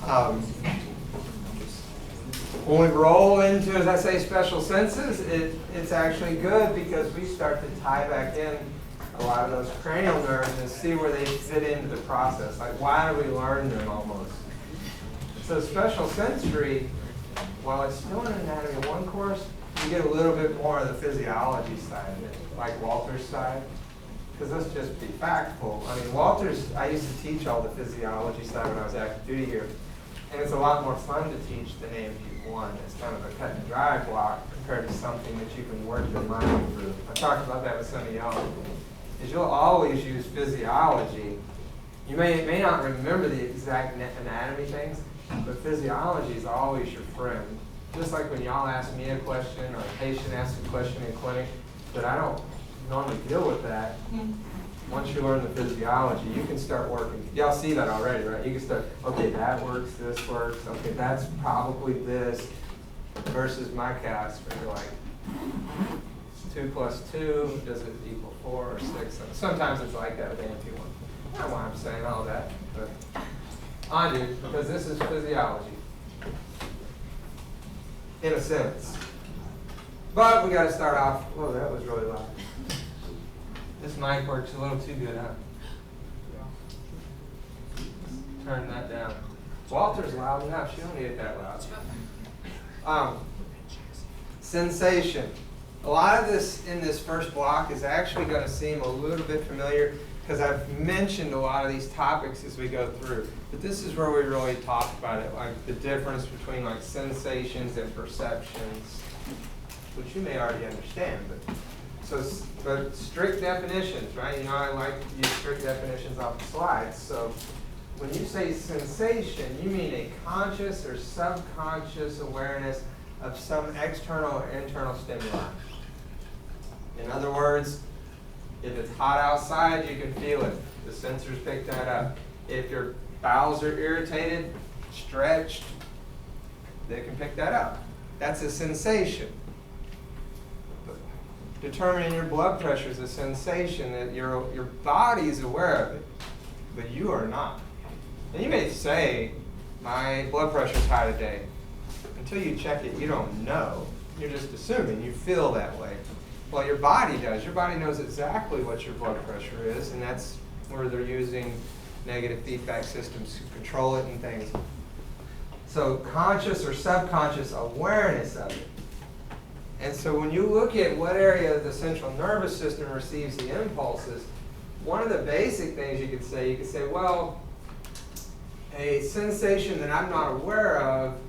Um, when we roll into, as I say, special senses, it's actually good because we start to tie back in a lot of those cranial nerves and see where they fit into the process. Like, why do we learn them almost? So special sensory, while it's still an Anatomy 1 course, you get a little bit more of the physiology side of it, like Walter's side. Because let's just be factful. I mean, Walter's, I used to teach all the physiology side when I was active duty here. And it's a lot more fun to teach than AMP 1. It's kind of a cut and dry block compared to something that you can work your mind through. I talked about that with some of y'all. Is you'll always use physiology. You may not remember the exact anatomy things, but physiology is always your friend. Just like when y'all ask me a question or a patient asks a question in clinic, but I don't normally deal with that. Once you learn the physiology, you can start working. Y'all see that already, right? You can start, okay, that works, this works, okay, that's probably this, versus my cast, where you're like, 2 plus 2, does it equal 4 or 6? Sometimes it's like that with AMP 1. I don't know why I'm saying all that, but I do, because this is physiology, in a sense. But we got to start off, whoa, that was really loud. This mic works a little too good, huh? Turn that down. Walter's loud enough. She don't need it that loud. Sensation. A lot of this in this first block is actually going to seem a little bit familiar because I've mentioned a lot of these topics as we go through. But this is where we really talk about it, like the difference between like sensations and perceptions, which you may already understand. But strict definitions, right? You know, I like to use strict definitions off the slides. So when you say sensation, you mean a conscious or subconscious awareness of some external or internal stimuli. In other words, if it's hot outside, you can feel it. The sensors pick that up. If your bowels are irritated, stretched, they can pick that up. That's a sensation. Determining your blood pressure is a sensation that your body is aware of it, but you are not. And you may say, my blood pressure is high today. Until you check it, you don't know. You're just assuming. You feel that way. Well, your body does. Your body knows exactly what your blood pressure is, and that's where they're using negative feedback systems to control it and things. So conscious or subconscious awareness of it. And so when you look at what area of the central nervous system receives the impulses, one of the basic things you could say, well, a sensation that I'm not aware of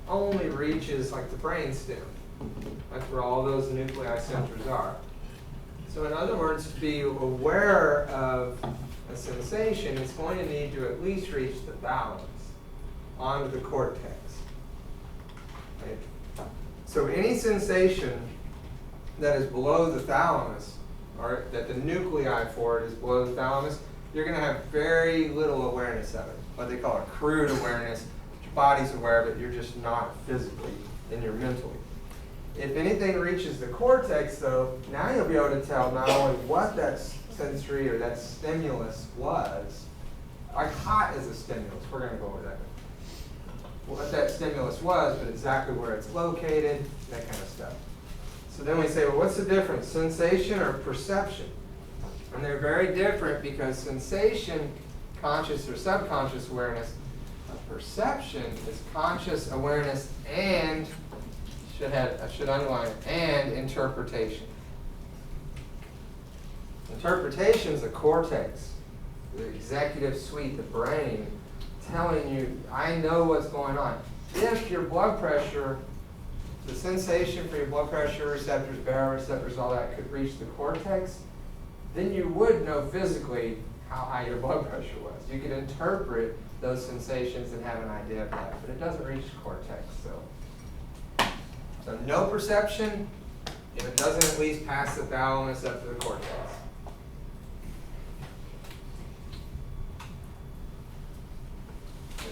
only reaches like the brainstem. That's where all those nuclei centers are. So in other words, to be aware of a sensation, it's going to need to at least reach the thalamus onto the cortex. Right? So any sensation that is below the thalamus, or that the nuclei for it is below the thalamus, you're going to have very little awareness of it. What they call a crude awareness. Your body's aware of it, you're just not physically and you're mentally. If anything reaches the cortex, though, now you'll be able to tell not only what that sensory or that stimulus was, like hot is a stimulus, we're going to go over that. What that stimulus was, but exactly where it's located, that kind of stuff. So then we say, well, what's the difference, sensation or perception? And they're very different because sensation, conscious or subconscious awareness, perception is conscious awareness and, I should underline it, and interpretation. Interpretation is the cortex, the executive suite, the brain, telling you, I know what's going on. If your blood pressure, the sensation for your blood pressure receptors, baroreceptors, all that could reach the cortex, then you would know physically how high your blood pressure was. You could interpret those sensations and have an idea of that, but it doesn't reach the cortex. So no perception if it doesn't at least pass the thalamus up to the cortex.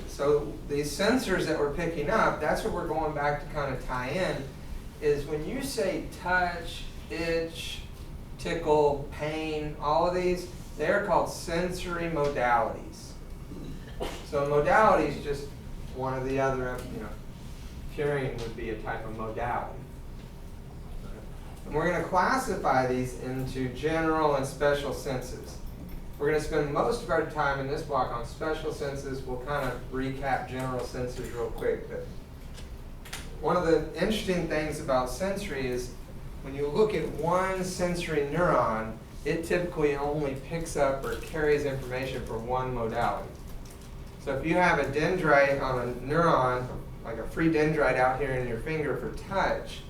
So these sensors that we're picking up, that's what we're going back to kind of tie in, is when you say touch, itch, tickle, pain, all of these, they're called sensory modalities. So modalities just one or the other. Hearing would be a type of modality. And we're going to classify these into general and special senses. We're going to spend most of our time in this block on special senses. We'll kind of recap general senses real quick. But one of the interesting things about sensory is when you look at one sensory neuron, it typically only picks up or carries information for one modality. So if you have a dendrite on a neuron, like a free dendrite out here in your finger for touch,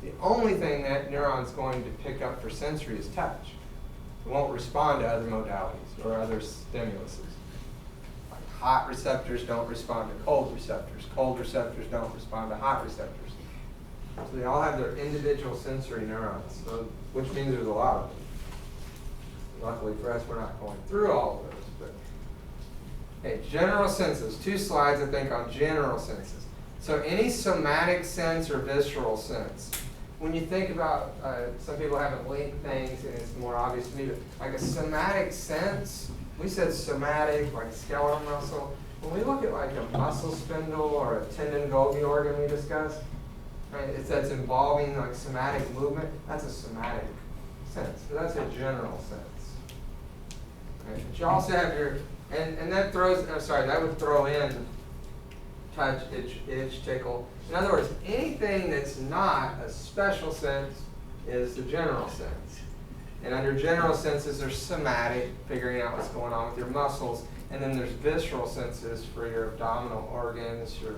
the only thing that neuron's going to pick up for sensory is touch. It won't respond to other modalities or other stimuluses. Like hot receptors don't respond to cold receptors. Cold receptors don't respond to hot receptors. So they all have their individual sensory neurons, which means there's a lot of them. Luckily for us, we're not going through all of those. But okay, general senses. 2 slides, I think, on general senses. So any somatic sense or visceral sense. When you think about, some people haven't linked things, and it's more obvious to me, but like a somatic sense, we said somatic, like skeletal muscle. When we look at like a muscle spindle or a tendon Golgi organ we discussed, right, that's involving like somatic movement, that's a somatic sense. So that's a general sense. Right? But you also have your, and that throws, that would throw in touch, itch, tickle. In other words, anything that's not a special sense is the general sense. And under general senses, there's somatic, figuring out what's going on with your muscles. And then there's visceral senses for your abdominal organs, your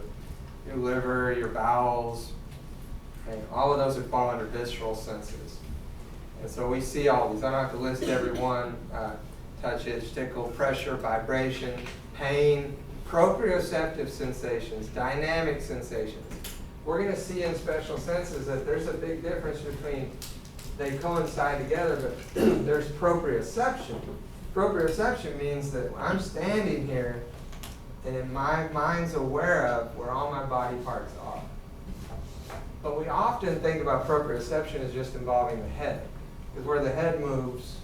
liver, your bowels. Okay? All of those would fall under visceral senses. And so we see all these. I don't have to list every one. Touch, itch, tickle, pressure, vibration, pain, proprioceptive sensations, dynamic sensations. We're going to see in special senses that there's a big difference between, they coincide together, but there's proprioception. Proprioception means that I'm standing here and in my mind's aware of where all my body parts are. But we often think about proprioception as just involving the head. Because where the head moves,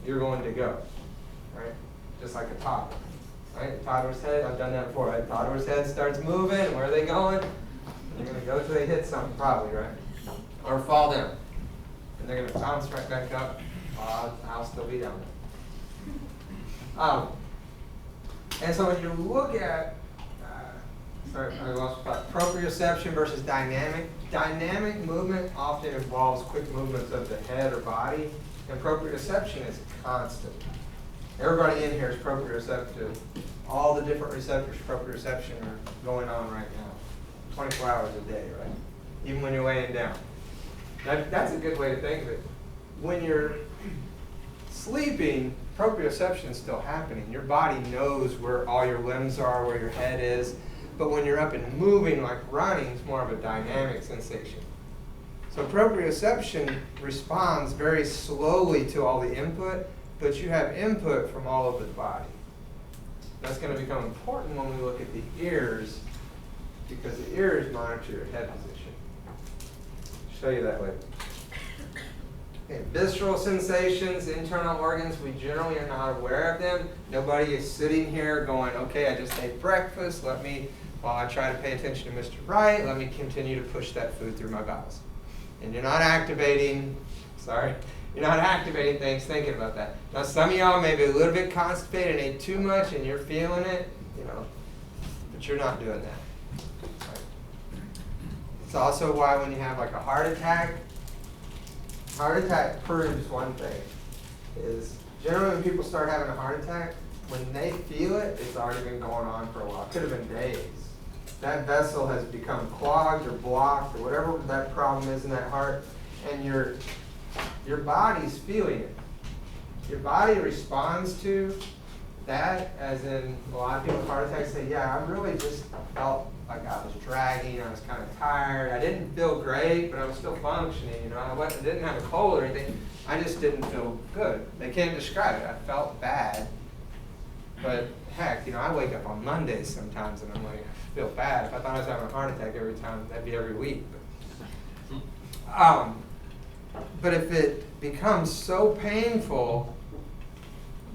you're going to go. Right? Just like a toddler. Right? A toddler's head, I've done that before, right? A toddler's head starts moving, where are they going? They're going to go till they hit something, probably, right? Or fall down. And they're going to bounce right back up. I'll still be down there. And so when you look at, I lost thought, proprioception versus dynamic. Dynamic movement often involves quick movements of the head or body, and proprioception is constant. Everybody in here is proprioceptive. All the different receptors for proprioception are going on right now, 24 hours a day, right? Even when you're laying down. That's a good way to think of it. When you're sleeping, proprioception is still happening. Your body knows where all your limbs are, where your head is. But when you're up and moving, like running, it's more of a dynamic sensation. So proprioception responds very slowly to all the input, but you have input from all over the body. That's going to become important when we look at the ears, because the ears monitor your head position. I'll show you that later. Okay, visceral sensations, internal organs, we generally are not aware of them. Nobody is sitting here going, okay, I just ate breakfast, while I try to pay attention to Mr. Right, let me continue to push that food through my bowels. And you're not activating things thinking about that. Now some of y'all may be a little bit constipated and ate too much and you're feeling it, but you're not doing that. Right? It's also why when you have like a heart attack proves one thing, is generally when people start having a heart attack, when they feel it, it's already been going on for a while. It could have been days. That vessel has become clogged or blocked or whatever that problem is in that heart, and your body's feeling it. Your body responds to that, as in a lot of people with heart attacks say, yeah, I really just felt like I was dragging, I was kind of tired, I didn't feel great, but I was still functioning, I didn't have a cold or anything, I just didn't feel good. They can't describe it. I felt bad, but heck, I wake up on Mondays sometimes and I'm like, I feel bad. If I thought I was having a heart attack every time, that'd be every week. But if it becomes so painful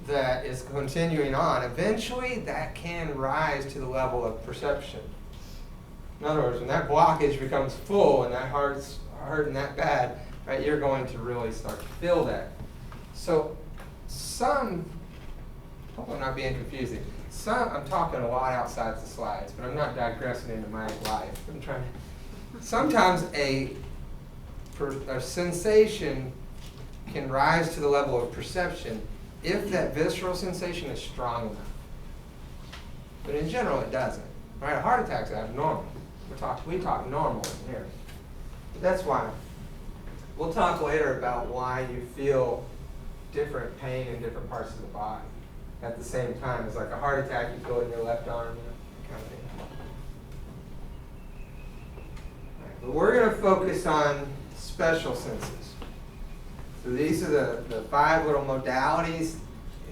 that it's continuing on, eventually that can rise to the level of perception. In other words, when that blockage becomes full and that heart's hurting that bad, right, you're going to really start to feel that. So hope I'm not being confusing. I'm talking a lot outside the slides, but I'm not digressing into my life. Sometimes a sensation can rise to the level of perception if that visceral sensation is strong enough. But in general, it doesn't. Right? A heart attack's abnormal. We talk normal in here. But that's why. We'll talk later about why you feel different pain in different parts of the body at the same time. It's like a heart attack, you feel it in your left arm, kind of thing. Right, but we're going to focus on special senses. So these are the 5 little modalities.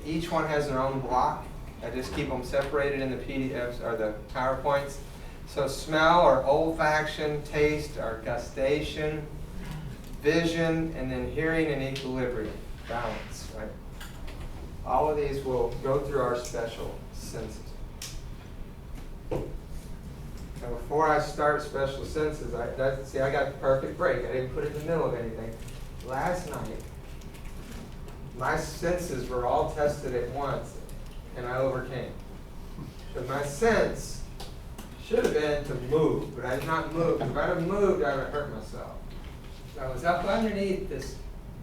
Each one has their own block. I just keep them separated in the PDFs or the PowerPoints. So smell or olfaction, taste or gustation, vision, and then hearing and equilibrium, balance, right? All of these will go through our special senses. Now before I start special senses, I got the perfect break. I didn't put it in the middle of anything. Last night, my senses were all tested at once, and I overcame. So my sense should have been to move, but I did not move. If I'd have moved, I would have hurt myself. So I was up underneath this.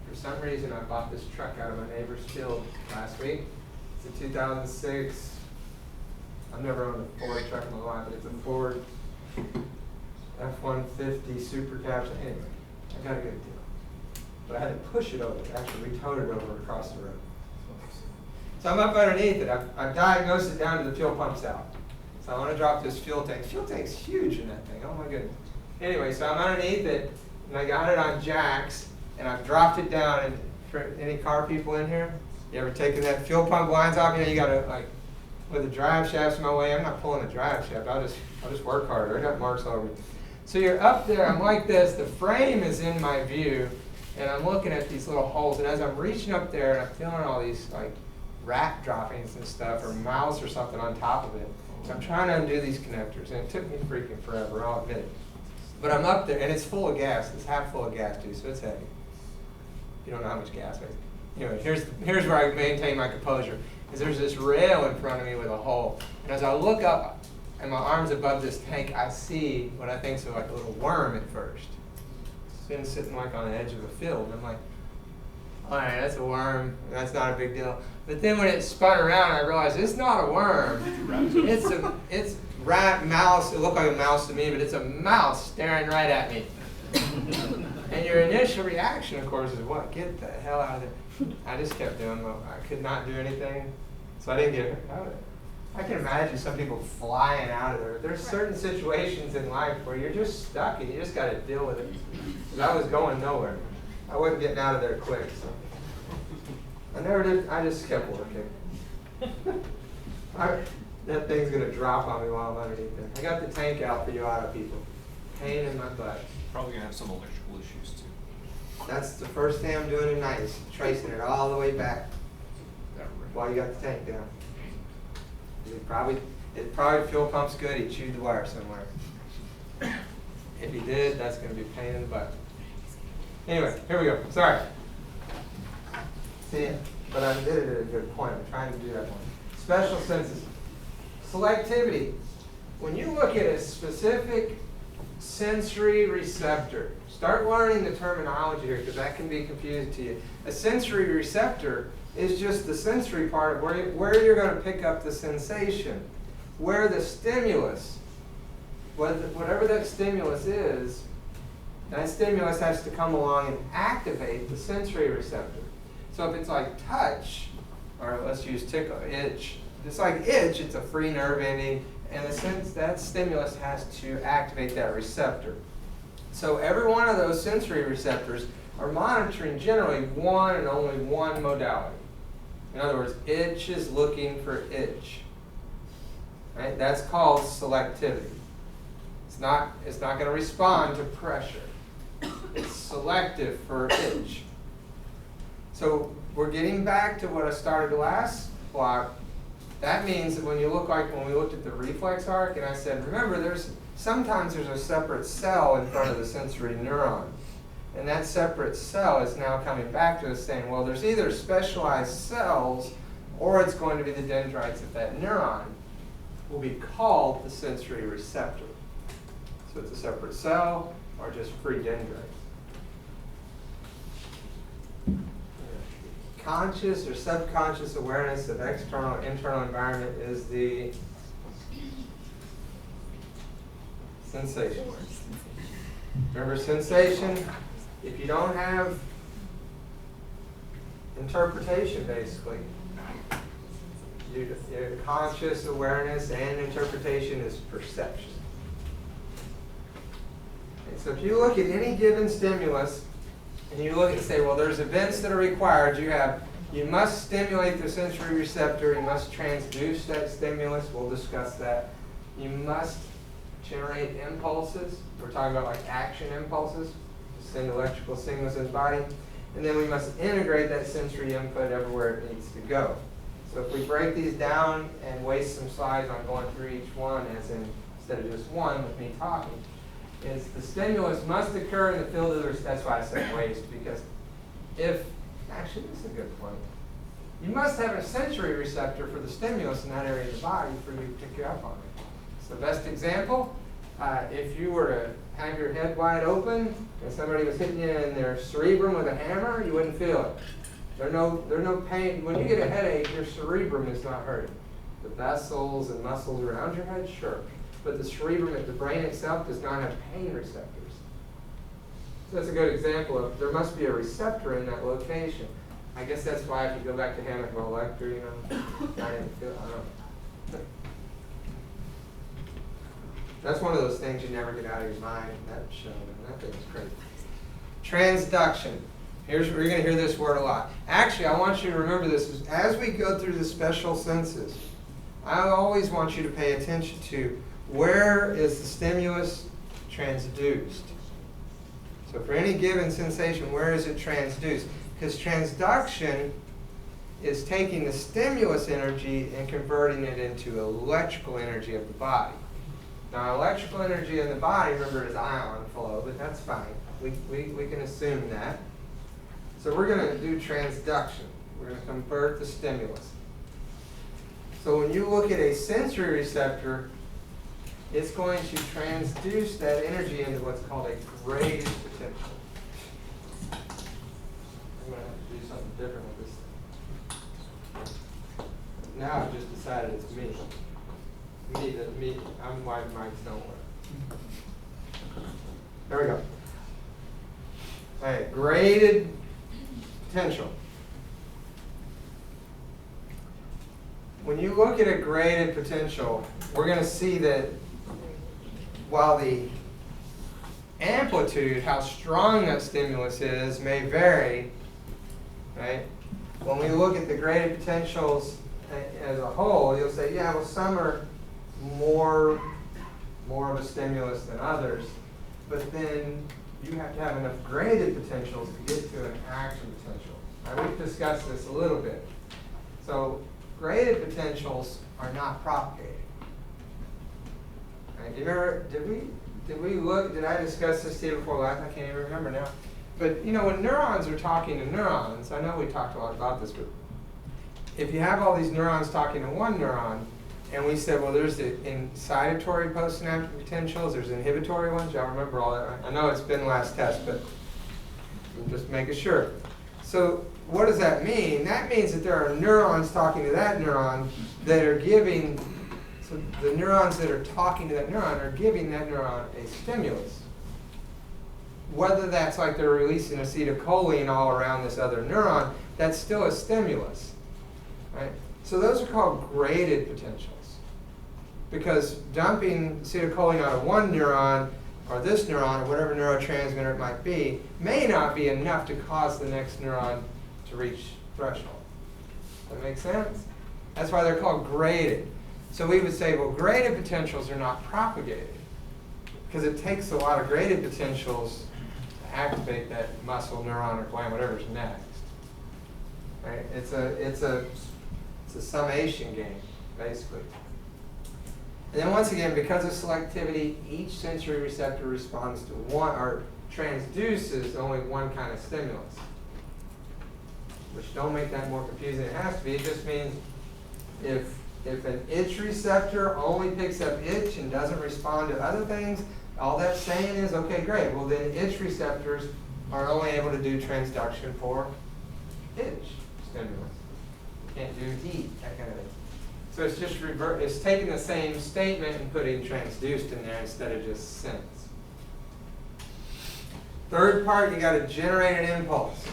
For some reason, I bought this truck out of my neighbor's field last week. It's a 2006. I've never owned a Ford truck in my life, but it's a Ford F-150 Super Cab. Anyway, I got a good deal. But I had to push it over. Actually, we towed it over across the road. So I'm up underneath it. I've diagnosed it down to the fuel pump's out. So I want to drop this fuel tank. Fuel tank's huge in that thing. Oh my goodness. Anyway, so I'm underneath it, and I got it on jacks, and I've dropped it down. And for any car people in here, you ever taken that fuel pump lines off? You know, you got to, like, with the drive shafts in my way, I'm not pulling the drive shaft. I'll just work harder. I got marks all over me. So you're up there. I'm like this. The frame is in my view, and I'm looking at these little holes. And as I'm reaching up there, and I'm feeling all these, like, rat droppings and stuff, or mouse or something on top of it. So I'm trying to undo these connectors, and it took me freaking forever, I'll admit it. But I'm up there, and it's full of gas. It's half full of gas, too, so it's heavy. You don't know how much gas weighs. Anyway, here's where I maintain my composure. Is there's this rail in front of me with a hole. And as I look up, and my arm's above this tank, I see what I think is like a little worm at first. It's been sitting like on the edge of a field. And I'm like, all right, that's a worm. That's not a big deal. But then when it spun around, I realized it's not a worm. It's rat, mouse. It looked like a mouse to me, but it's a mouse staring right at me. And your initial reaction, of course, is what? Get the hell out of there. I just kept doing what I could not do anything, so I didn't get out of it. I can imagine some people flying out of there. There's certain situations in life where you're just stuck and you just got to deal with it. Because I was going nowhere. I wasn't getting out of there quick. So I never did. I just kept working. That thing's going to drop on me while I'm underneath there. I got the tank out for you auto people. Pain in my butt. Probably going to have some electrical issues too. That's the first thing I'm doing tonight is tracing it all the way back while you got the tank down. It probably fuel pump's good. He chewed the wire somewhere. If he did, that's going to be a pain in the butt. Anyway, here we go. Sorry. See, but I did it at a good point. I'm trying to do that one. Special senses. Selectivity. When you look at a specific sensory receptor, start learning the terminology here because that can be confusing to you. A sensory receptor is just the sensory part of where you're going to pick up the sensation, where the stimulus, whatever that stimulus is, that stimulus has to come along and activate the sensory receptor. So if it's like touch, or let's use tickle, itch, it's like itch, it's a free nerve ending, and that stimulus has to activate that receptor. So every one of those sensory receptors are monitoring generally one and only one modality. In other words, itch is looking for itch. Right? That's called selectivity. It's not going to respond to pressure. It's selective for itch. So we're getting back to what I started last block. That means that when you look like when we looked at the reflex arc, and I said, remember, sometimes there's a separate cell in front of the sensory neuron. And that separate cell is now coming back to us saying, well, there's either specialized cells or it's going to be the dendrites of that neuron will be called the sensory receptor. So it's a separate cell or just free dendrites. Conscious or subconscious awareness of external internal environment is the sensation. Remember sensation? If you don't have interpretation, basically, your conscious awareness and interpretation is perception. Okay, so if you look at any given stimulus, and you look and say, well, there's events that are required. You must stimulate the sensory receptor. You must transduce that stimulus. We'll discuss that. You must generate impulses. We're talking about like action impulses. Send electrical signals in the body. And then we must integrate that sensory input everywhere it needs to go. So if we break these down and waste some slides on going through each one, as in instead of just one with me talking, is the stimulus must occur in the field of the, that's why I said waste, because actually this is a good point. You must have a sensory receptor for the stimulus in that area of the body for you to pick you up on it. So the best example, if you were to have your head wide open and somebody was hitting you in their cerebrum with a hammer, you wouldn't feel it. There's no pain. When you get a headache, your cerebrum is not hurting. The vessels and muscles around your head, sure. But the cerebrum, the brain itself, does not have pain receptors. So that's a good example of there must be a receptor in that location. I guess that's why if you go back to Hannibal Lecter, you know, I didn't feel, I don't know. That's one of those things you never get out of your mind. That show, that thing is crazy. Transduction. You're going to hear this word a lot. Actually, I want you to remember this. As we go through the special senses, I always want you to pay attention to where is the stimulus transduced. So for any given sensation, where is it transduced? Because transduction is taking the stimulus energy and converting it into electrical energy of the body. Now, electrical energy in the body, remember, is ion flow, but that's fine. We can assume that. So we're going to do transduction. We're going to convert the stimulus. So when you look at a sensory receptor, it's going to transduce that energy into what's called a graded potential. I'm going to have to do something different with this thing. Now I've just decided it's me. Me. I'm why mics don't work. There we go. All right, graded potential. When you look at a graded potential, we're going to see that while the amplitude, how strong that stimulus is, may vary, right? When we look at the graded potentials as a whole, you'll say, yeah, well, some are more of a stimulus than others, but then you have to have enough graded potentials to get to an action potential. Now, we've discussed this a little bit. So graded potentials are not propagating. Right? Do you remember, did I discuss this to you before last? I can't even remember now. But you know, when neurons are talking to neurons, I know we talked a lot about this, but if you have all these neurons talking to one neuron, and we said, well, there's the incitatory postsynaptic potentials, there's inhibitory ones. Y'all remember all that, right? I know it's been last test, but I'm just making sure. So what does that mean? That means that there are neurons talking to that neuron that are giving, so the neurons that are talking to that neuron are giving that neuron a stimulus. Whether that's like they're releasing acetylcholine all around this other neuron, that's still a stimulus, right? So those are called graded potentials. Because dumping acetylcholine out of one neuron, or this neuron, or whatever neurotransmitter it might be, may not be enough to cause the next neuron to reach threshold. That makes sense? That's why they're called graded. So we would say, well, graded potentials are not propagated, because it takes a lot of graded potentials to activate that muscle neuron or gland, whatever's next. Right? It's a summation game. basically. And then once again, because of selectivity, each sensory receptor responds to one, or transduces only one kind of stimulus. Which don't make that more confusing than it has to be. It just means if an itch receptor only picks up itch and doesn't respond to other things, all that's saying is, okay, great, well then itch receptors are only able to do transduction for itch stimulus. Can't do heat, that kind of thing. So it's just it's taking the same statement and putting transduced in there instead of just sense. Third part, you got to generate an impulse.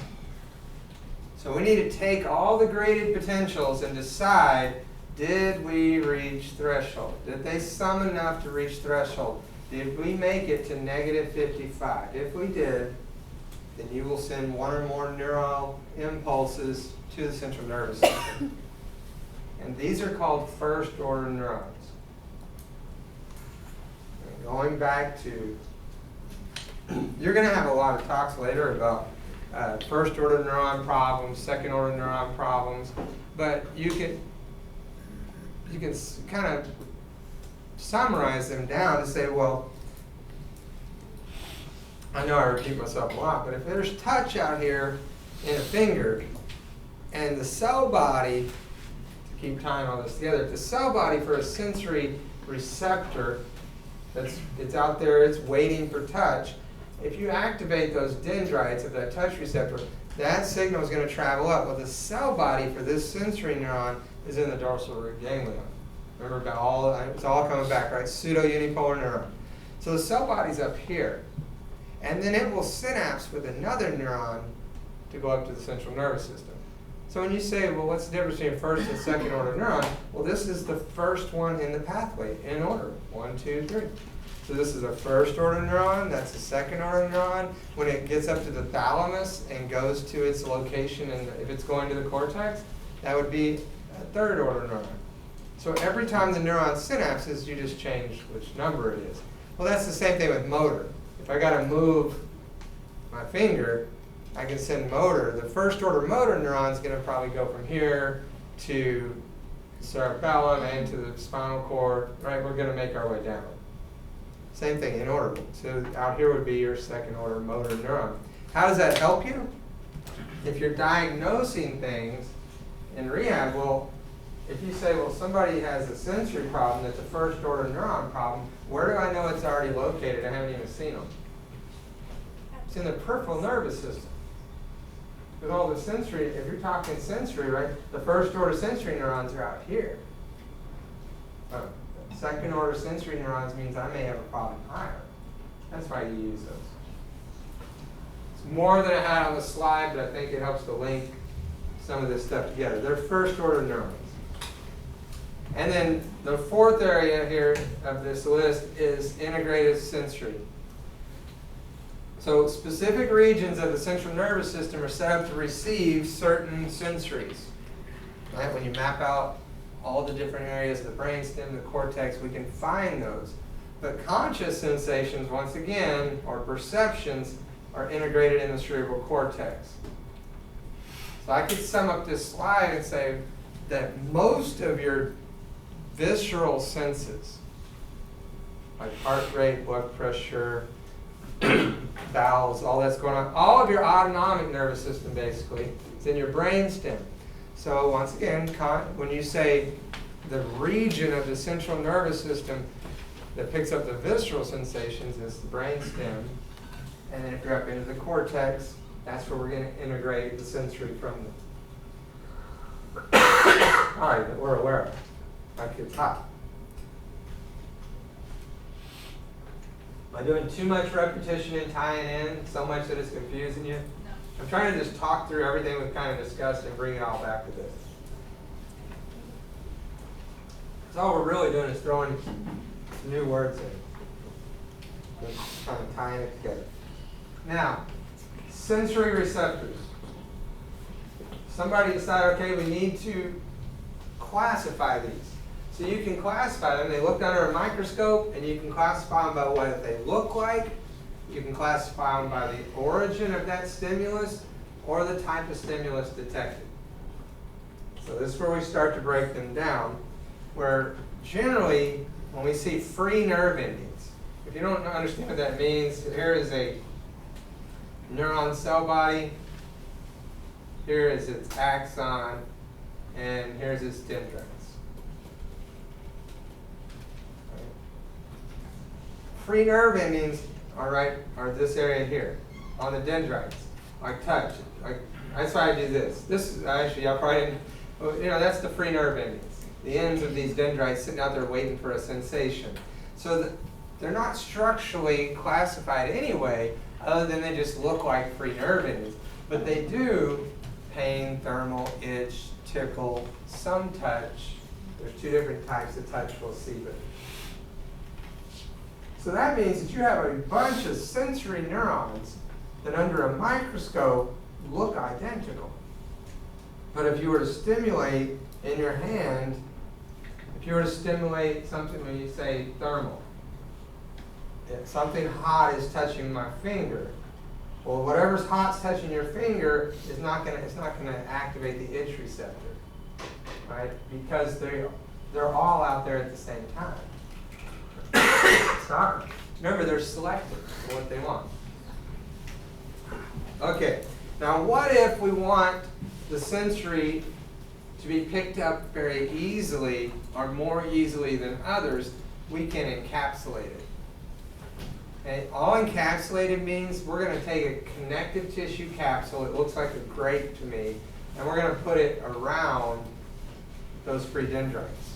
So we need to take all the graded potentials and decide, did we reach threshold? Did they sum enough to reach threshold? Did we make it to -55? If we did, then you will send one or more neural impulses to the central nervous system. And these are called first-order neurons. And going back to, you're going to have a lot of talks later about first-order neuron problems, second-order neuron problems, but you can kind of summarize them down to say, well, I know I repeat myself a lot, but if there's touch out here in a finger, and the cell body, to keep tying all this together, the cell body for a sensory receptor, it's out there, it's waiting for touch. If you activate those dendrites of that touch receptor, that signal is going to travel up. Well, the cell body for this sensory neuron is in the dorsal root ganglion. Remember, it's all coming back, right? Pseudo-unipolar neuron. So the cell body's up here. And then it will synapse with another neuron to go up to the central nervous system. So when you say, well, what's the difference between first and second order neuron? Well, this is the first one in the pathway in order. 1, 2, 3. So this is a first order neuron, that's a second order neuron. When it gets up to the thalamus and goes to its location, and if it's going to the cortex, that would be a third order neuron. So every time the neuron synapses, you just change which number it is. Well, that's the same thing with motor. If I got to move my finger, I can send motor. The first order motor neuron is going to probably go from here to the cerebellum and to the spinal cord, right? We're going to make our way down. Same thing in order. So out here would be your second order motor neuron. How does that help you? If you're diagnosing things in rehab, well, if you say, well, somebody has a sensory problem that's a first order neuron problem, where do I know it's already located? I haven't even seen them. It's in the peripheral nervous system. With all the sensory, if you're talking sensory, right, the first order sensory neurons are out here. Second order sensory neurons means I may have a problem higher. That's why you use those. It's more than I had on the slide, but I think it helps to link some of this stuff together. They're first order neurons. And then the fourth area here of this list is integrative sensory. So specific regions of the central nervous system are set up to receive certain sensories. Right? When you map out all the different areas of the brainstem, the cortex, we can find those. But conscious sensations, once again, or perceptions, are integrated in the cerebral cortex. So I could sum up this slide and say that most of your visceral senses, like heart rate, blood pressure, bowels, all that's going on, all of your autonomic nervous system basically is in your brainstem. So once again, when you say the region of the central nervous system that picks up the visceral sensations is the brainstem, and then if you're up into the cortex, that's where we're going to integrate the sensory from the all right, that we're aware of. Like it's hot. Am I doing too much repetition and tying in so much that it's confusing you? No. I'm trying to just talk through everything we've kind of discussed and bring it all back to this. So all we're really doing is throwing new words in. And kind of tying it together. Now, sensory receptors. Somebody decided, okay, we need to classify these. So you can classify them. They looked under a microscope, and you can classify them by what they look like. You can classify them by the origin of that stimulus or the type of stimulus detected. So this is where we start to break them down. where generally when we see free nerve endings, if you don't understand what that means, here is a neuron cell body, here is its axon, and here's its dendrites. Free nerve endings are this area here on the dendrites, like touch. That's why I do this. This is actually, I probably didn't, that's the free nerve endings. The ends of these dendrites sitting out there waiting for a sensation. So they're not structurally classified anyway, other than they just look like free nerve endings. But they do pain, thermal, itch, tickle, some touch. There's two different types of touch we'll see. So that means that you have a bunch of sensory neurons that under a microscope look identical. But if you were to stimulate in your hand, if you were to stimulate something when you say thermal, if something hot is touching my finger, well, whatever's hot's touching your finger is not going to activate the itch receptor, right? Because they're all out there at the same time. Sorry. Remember, they're selective for what they want. Okay. Now, what if we want the sensory to be picked up very easily, or more easily than others? We can encapsulate it. Okay? All encapsulated means we're going to take a connective tissue capsule. It looks like a grape to me, and we're going to put it around those free dendrites.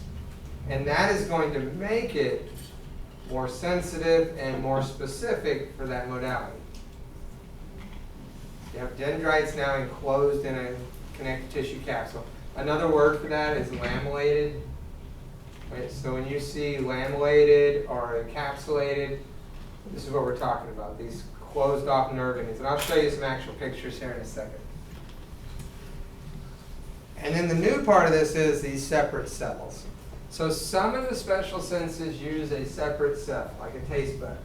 And that is going to make it more sensitive and more specific for that modality. You have dendrites now enclosed in a connective tissue capsule. Another word for that is lamellated. Right? So when you see lamellated or encapsulated, this is what we're talking about, these closed off nerve endings. And I'll show you some actual pictures here in a second. And then the new part of this is these separate cells. So some of the special senses use a separate cell, like a taste bud.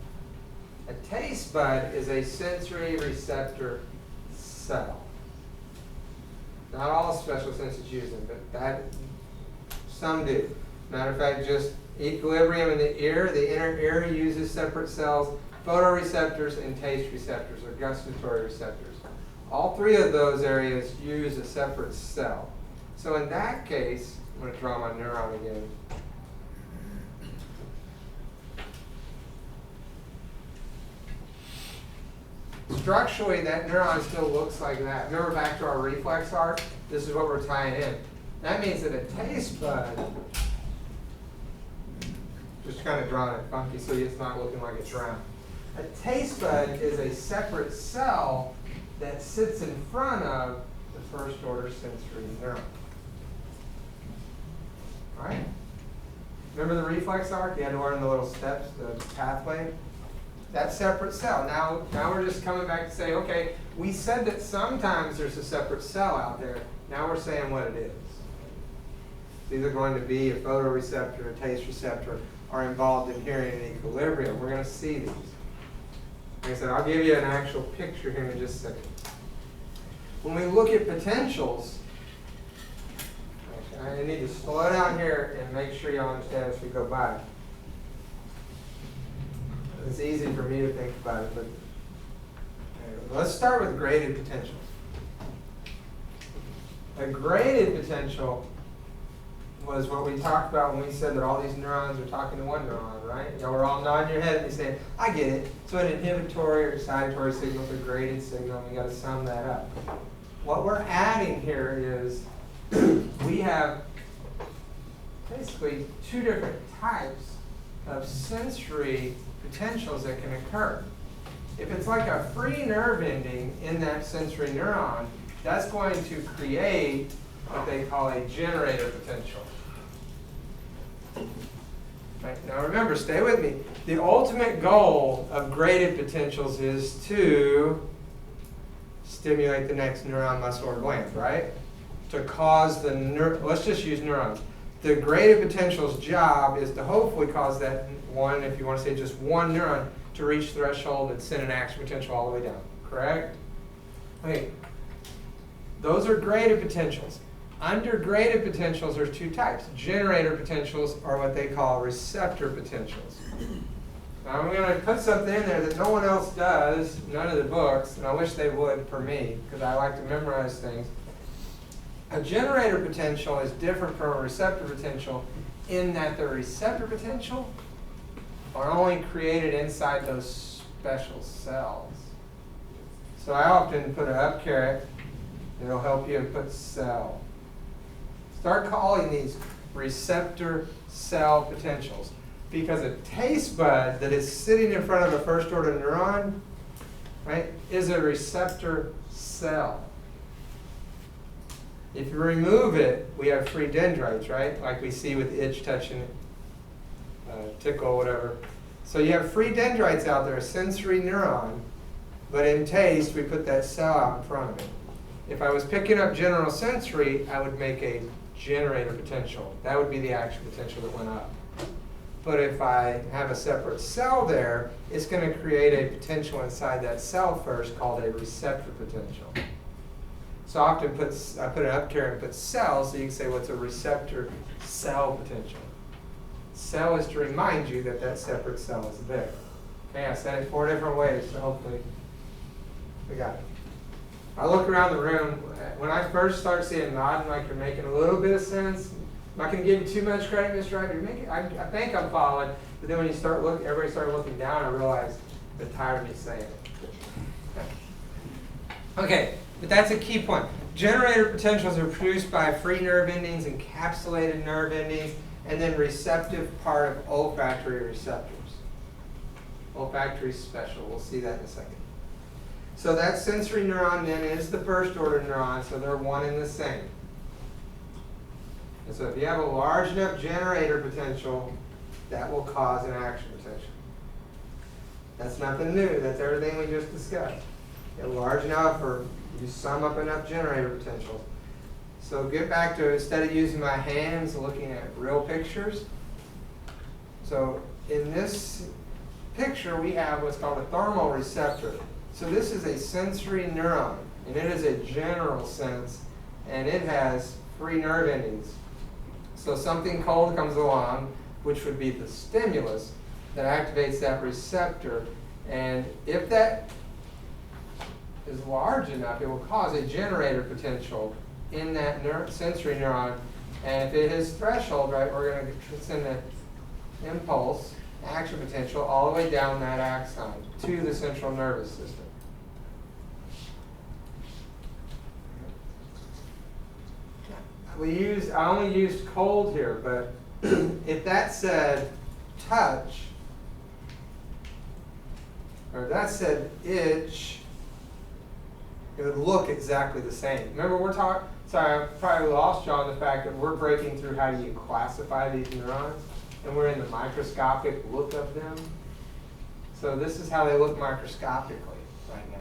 A taste bud is a sensory receptor cell. Not all special senses use them, but some do. Matter of fact, just equilibrium in the inner ear uses separate cells, photoreceptors and taste receptors, or gustatory receptors. All three of those areas use a separate cell. So in that case, I'm going to draw my neuron again. Structurally, that neuron still looks like that. Remember back to our reflex arc? This is what we're tying in. That means that a taste bud, just kind of drawing it funky so it's not looking like it's round. A taste bud is a separate cell that sits in front of the first order sensory neuron. Right? Remember the reflex arc? You had to learn the little steps, the pathway. That separate cell. Now we're just coming back to say, okay, we said that sometimes there's a separate cell out there. Now we're saying what it is. It's either going to be a photoreceptor, a taste receptor, or involved in hearing and equilibrium. We're going to see these. Like I said, I'll give you an actual picture here in just a second. When we look at potentials, I need to slow down here and make sure you understand as we go by. It's easy for me to think about it, but let's start with graded potentials. A graded potential was what we talked about when we said that all these neurons are talking to one neuron, right? Y'all were all nodding your head and saying, I get it. So an inhibitory or excitatory signal is a graded signal, and we got to sum that up. What we're adding here is we have basically two different types of sensory potentials that can occur. If it's like a free nerve ending in that sensory neuron, that's going to create what they call a generator potential. Right? Now remember, stay with me. The ultimate goal of graded potentials is to stimulate the next neuron, muscle, or gland, right? To cause the let's just use neurons. The graded potential's job is to hopefully cause that one, if you want to say just one neuron, to reach threshold and send an action potential all the way down. Correct? Okay. Those are graded potentials. Undergraded potentials, there's two types. Generator potentials are what they call receptor potentials. Now I'm going to put something in there that no one else does, none of the books, and I wish they would for me, because I like to memorize things. A generator potential is different from a receptor potential in that the receptor potential are only created inside those special cells. So I often put an up caret, it'll help you put cell. Start calling these receptor cell potentials, because a taste bud that is sitting in front of a first order neuron, right, is a receptor cell. If you remove it, we have free dendrites, right? Like we see with itch, touching, tickle, whatever. So you have free dendrites out there, a sensory neuron, but in taste, we put that cell out in front of it. If I was picking up general sensory, I would make a generator potential. That would be the actual potential that went up. But if I have a separate cell there, it's going to create a potential inside that cell first called a receptor potential. So I often I put an up caret and put cell, so you can say what's a receptor cell potential. Cell is to remind you that that separate cell is there. Okay, I said it 4 different ways, so hopefully we got it. I look around the room. When I first start seeing nodding like you're making a little bit of sense, I'm not going to give you too much credit, Mr. Wright. You're making, I think I'm following, but then when you start looking, everybody started looking down, I realized they're tired of me saying it. Okay, but that's a key point. Generator potentials are produced by free nerve endings, encapsulated nerve endings, and then receptive part of olfactory receptors. Olfactory special. We'll see that in a second. So that sensory neuron then is the first order neuron, so they're one and the same. And so if you have a large enough generator potential, that will cause an action potential. That's nothing new. That's everything we just discussed. Get large enough, or you sum up enough generator potentials. So get back to, instead of using my hands, looking at real pictures. So in this picture, we have what's called a thermoreceptor. So this is a sensory neuron, and it is a general sense, and it has free nerve endings. So something cold comes along, which would be the stimulus that activates that receptor, and if that is large enough, it will cause a generator potential in that sensory neuron, and if it is threshold, right, we're going to send an impulse, action potential, all the way down that axon to the central nervous system. I only used cold here, but if that said touch, or that said itch, it would look exactly the same. Remember, we're talking, sorry, I probably lost you on the fact that we're breaking through how do you classify these neurons, and we're in the microscopic look of them. So this is how they look microscopically right now.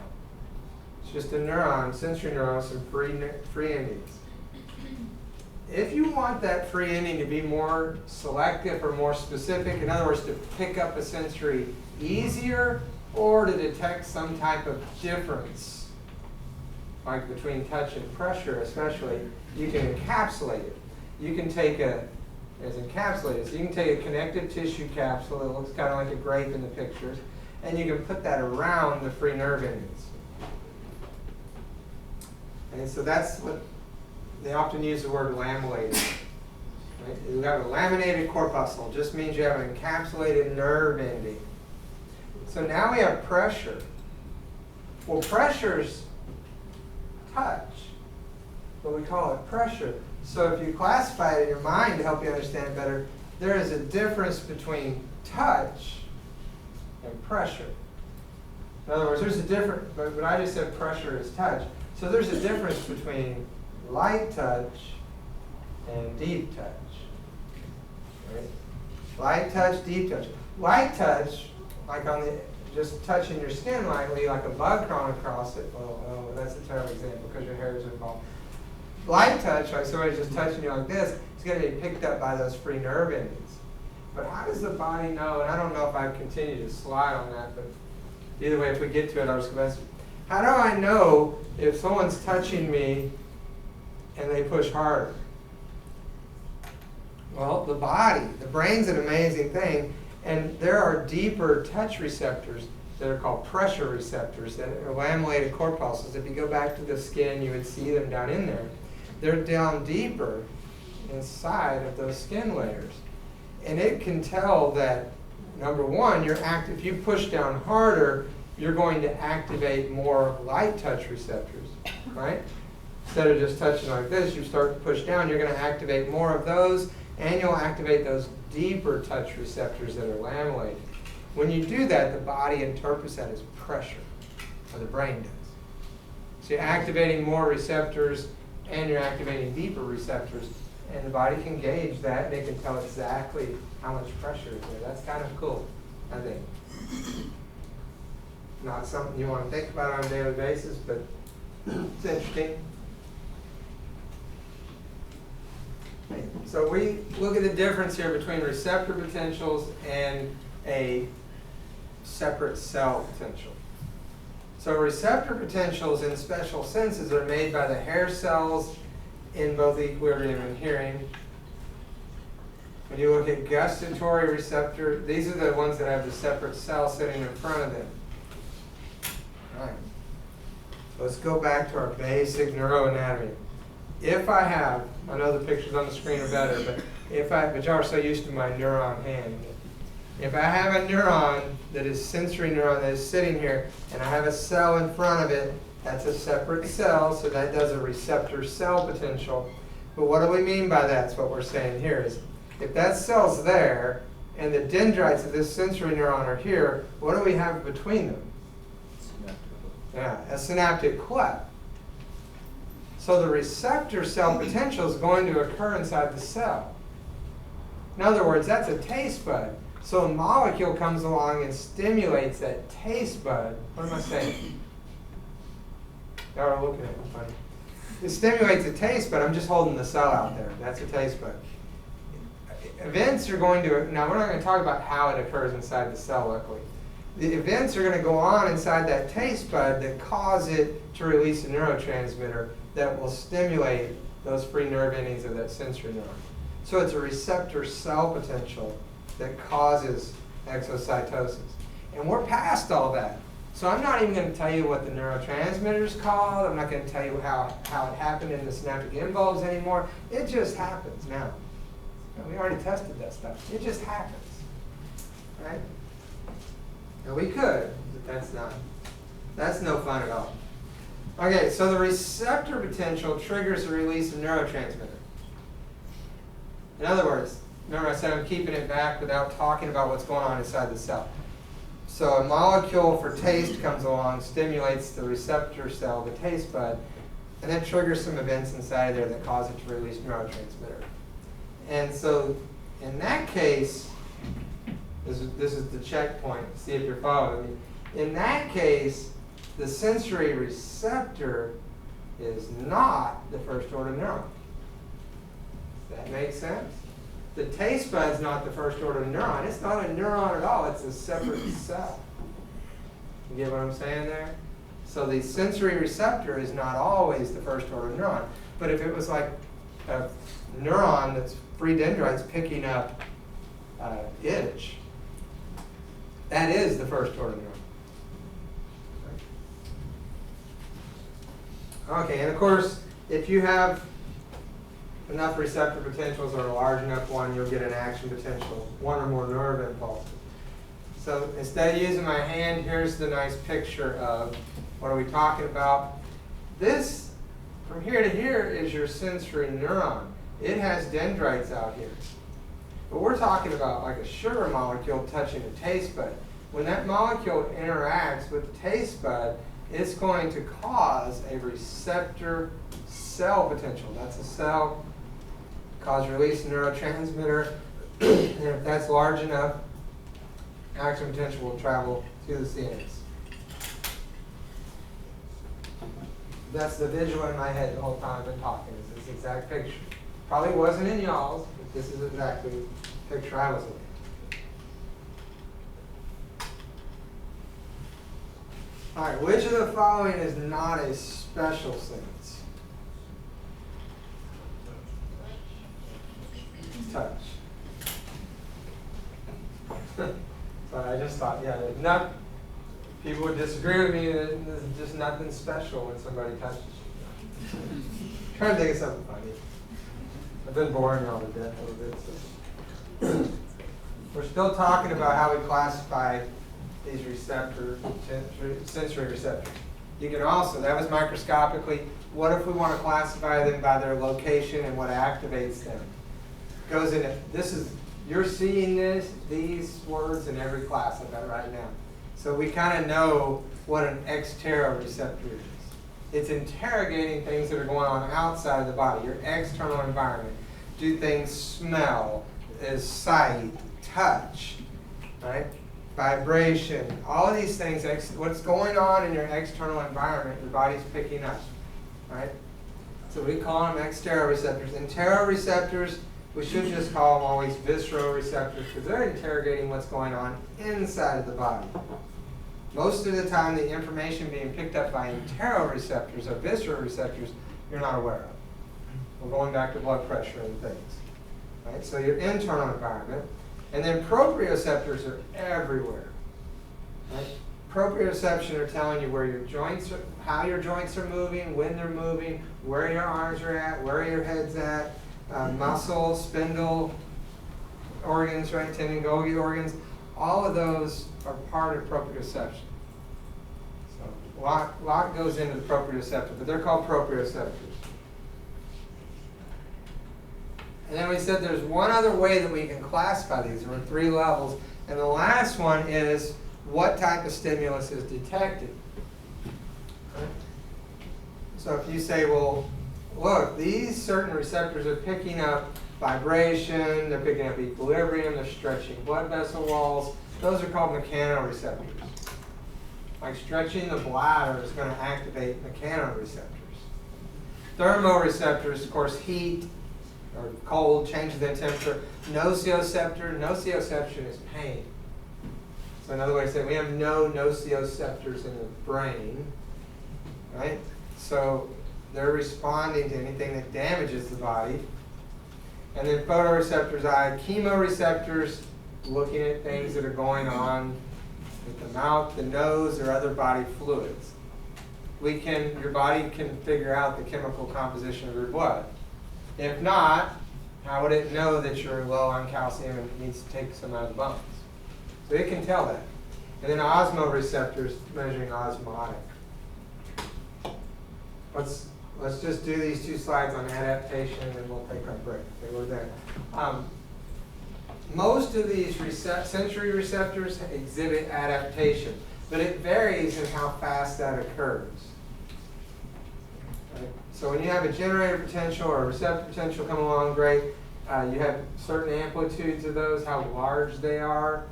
It's just a neuron, sensory neuron, some free endings. If you want that free ending to be more selective or more specific, in other words, to pick up a sensory easier or to detect some type of difference, like between touch and pressure especially, you can encapsulate it. You can take it's encapsulated, so you can take a connective tissue capsule that looks kind of like a grape in the pictures, and you can put that around the free nerve endings. And so that's what they often use the word lamellated. Right? You have a laminated corpuscle, just means you have an encapsulated nerve ending. So now we have pressure. Well, pressure's touch, but we call it pressure. So if you classify it in your mind to help you understand it better, there is a difference between touch and pressure. In other words, there's a difference, but I just said pressure is touch. So there's a difference between light touch and deep touch. Right? Light touch, deep touch. Light touch, like on the, just touching your skin lightly, like a bug crawling across it. Oh, that's a terrible example because your hair is involved. Light touch, like somebody's just touching you like this, it's going to be picked up by those free nerve endings. But how does the body know? And I don't know if I continue to slide on that, but either way, if we get to it, I'll just go back. How do I know if someone's touching me and they push harder. Well, the brain's an amazing thing, and there are deeper touch receptors that are called pressure receptors that are lamellated corpuscles. If you go back to the skin, you would see them down in there. They're down deeper inside of those skin layers. And it can tell that, number one, if you push down harder, you're going to activate more light touch receptors, right? Instead of just touching like this, you start to push down, you're going to activate more of those, and you'll activate those deeper touch receptors that are lamellated. When you do that, the body interprets that as pressure, or the brain does. So you're activating more receptors, and you're activating deeper receptors, and the body can gauge that, and it can tell exactly how much pressure is there. That's kind of cool, I think. Not something you want to think about on a daily basis, but it's interesting. So we look at the difference here between receptor potentials and a separate cell potential. So receptor potentials in special senses are made by the hair cells in both equilibrium and hearing. When you look at gustatory receptor, these are the ones that have the separate cell sitting in front of them. All right. So let's go back to our basic neuroanatomy. If I have, I know the pictures on the screen are better, but y'all are so used to my neuron hand. If I have a neuron that is sensory neuron that is sitting here, and I have a cell in front of it, that's a separate cell, so that does a receptor cell potential. But what do we mean by that? That's what we're saying here is, if that cell's there, and the dendrites of this sensory neuron are here, what do we have between them? Yeah, a synaptic cleft. So the receptor cell potential is going to occur inside the cell. In other words, that's a taste bud. So a molecule comes along and stimulates that taste bud. What am I saying? Y'all are looking at me funny. It stimulates a taste bud. I'm just holding the cell out there. That's a taste bud. Events are going to, now we're not going to talk about how it occurs inside the cell, luckily. The events are going to go on inside that taste bud that cause it to release a neurotransmitter that will stimulate those free nerve endings of that sensory neuron. So it's a receptor cell potential that causes exocytosis. And we're past all that. So I'm not even going to tell you what the neurotransmitter is called. I'm not going to tell you how it happened in the synaptic impulse anymore. It just happens now. And we already tested that stuff. It just happens. Right? And we could, but that's no fun at all. Okay, so the receptor potential triggers the release of neurotransmitter. In other words, remember I said I'm keeping it back without talking about what's going on inside the cell. So a molecule for taste comes along, stimulates the receptor cell, the taste bud, and then triggers some events inside there that cause it to release neurotransmitter. And so in that case, this is the checkpoint, see if you're following me. In that case, the sensory receptor is not the first order neuron. Does that make sense? The taste bud's not the first order neuron. It's not a neuron at all. It's a separate cell. You get what I'm saying there? So the sensory receptor is not always the first order neuron. But if it was like a neuron that's free dendrites picking up itch, that is the first order neuron. Okay, and of course, if you have enough receptor potentials or a large enough one, you'll get an action potential, one or more nerve impulses. So instead of using my hand, here's the nice picture of what are we talking about. This, from here to here, is your sensory neuron. It has dendrites out here. But we're talking about like a sugar molecule touching a taste bud. When that molecule interacts with the taste bud, it's going to cause a receptor cell potential. That's a cell, cause release of neurotransmitter, and if that's large enough, action potential will travel to the CNS. That's the visual in my head the whole time I've been talking, is this exact picture. Probably wasn't in y'all's, but this is exactly the picture I was looking at. All right, which of the following is not a special sense? touch. So I just thought, yeah, people would disagree with me that there's just nothing special when somebody touches you. Trying to think of something funny. I've been boring y'all to death a little bit. So. We're still talking about how we classify these receptors, sensory receptors. You can also, that was microscopically, what if we want to classify them by their location and what activates them? Goes in it. This is, you're seeing these words in every class I've got right now. So we kind of know what an exteroreceptor is. It's interrogating things that are going on outside of the body, your external environment. Do things smell? Is sight, touch, right? Vibration, all of these things, what's going on in your external environment, your body's picking up, right? So we call them exteroreceptors. Interoreceptors, we should just call them always visceroreceptors because they're interrogating what's going on inside of the body. Most of the time, the information being picked up by interoreceptors or visceroreceptors, you're not aware of. We're going back to blood pressure and things, right? So your internal environment. And then proprioceptors are everywhere. Right? Proprioception are telling you where your joints are, how your joints are moving, when they're moving, where your arms are at, where your head's at, muscle, spindle organs, right, tendon, Golgi organs. All of those are part of proprioception. So a lot goes into the proprioceptor, but they're called proprioceptors. And then we said there's one other way that we can classify these. There are 3 levels. And the last one is what type of stimulus is detected. Right? So if you say, well, look, these certain receptors are picking up vibration, they're picking up equilibrium, they're stretching blood vessel walls. Those are called mechanoreceptors. Like stretching the bladder is going to activate mechanoreceptors. Thermoreceptors, of course, heat, or cold, changes in temperature. Nociception is pain. So another way to say it, we have no nociceptors in the brain, right? So they're responding to anything that damages the body. And then photoreceptors, chemoreceptors, looking at things that are going on with the mouth, the nose, or other body fluids. Your body can figure out the chemical composition of your blood. If not, how would it know that you're low on calcium and it needs to take some out of the bones? So it can tell that. And then osmoreceptors, measuring osmotic. Let's just do these 2 slides on adaptation and then we'll take our break. Okay, we're there. Most of these sensory receptors exhibit adaptation, but it varies in how fast that occurs. So when you have a generator potential or a receptor potential come along, great. You have certain amplitudes of those, how large they are.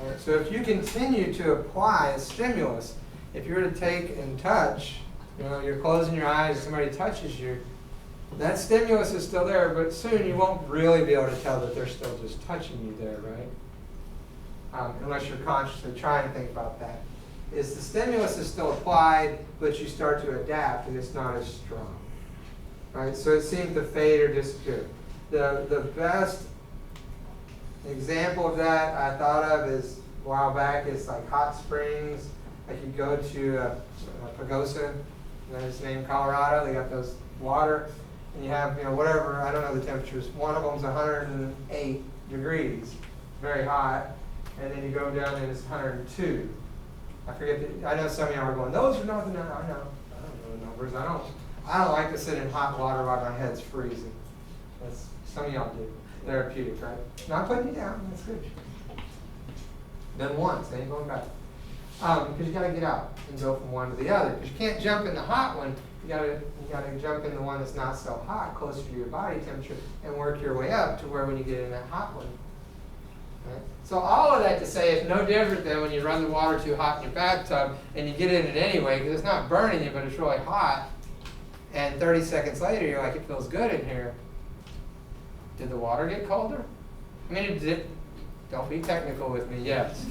Right, so if you continue to apply a stimulus, if you were to take and touch, you're closing your eyes, somebody touches you, that stimulus is still there, but soon you won't really be able to tell that they're still just touching you there, right? Unless you're consciously trying to think about that. Is the stimulus is still applied, but you start to adapt and it's not as strong. Right? So it seems to fade or disappear. The best example of that I thought of is a while back is like hot springs. Like you go to Pagosa, that's named Colorado, they got those water, and you have, whatever, I don't know the temperatures. One of them's 108 degrees, very hot, and then you go down and it's 102. I forget. I know some of y'all are going, those are nothing. I know. I don't know the numbers. I don't like to sit in hot water while my head's freezing. Some of y'all do. Therapeutic, right? Not putting you down. That's good. Done once, ain't going back. Because you got to get out and go from one to the other. Because you can't jump in the hot one. You got to jump in the one that's not so hot, closer to your body temperature, and work your way up to where when you get in that hot one. Right? So all of that to say it's no different than when you run the water too hot in your bathtub and you get in it anyway because it's not burning you, but it's really hot. And 30 seconds later, you're like, it feels good in here. Did the water get colder? I mean, don't be technical with me, yes.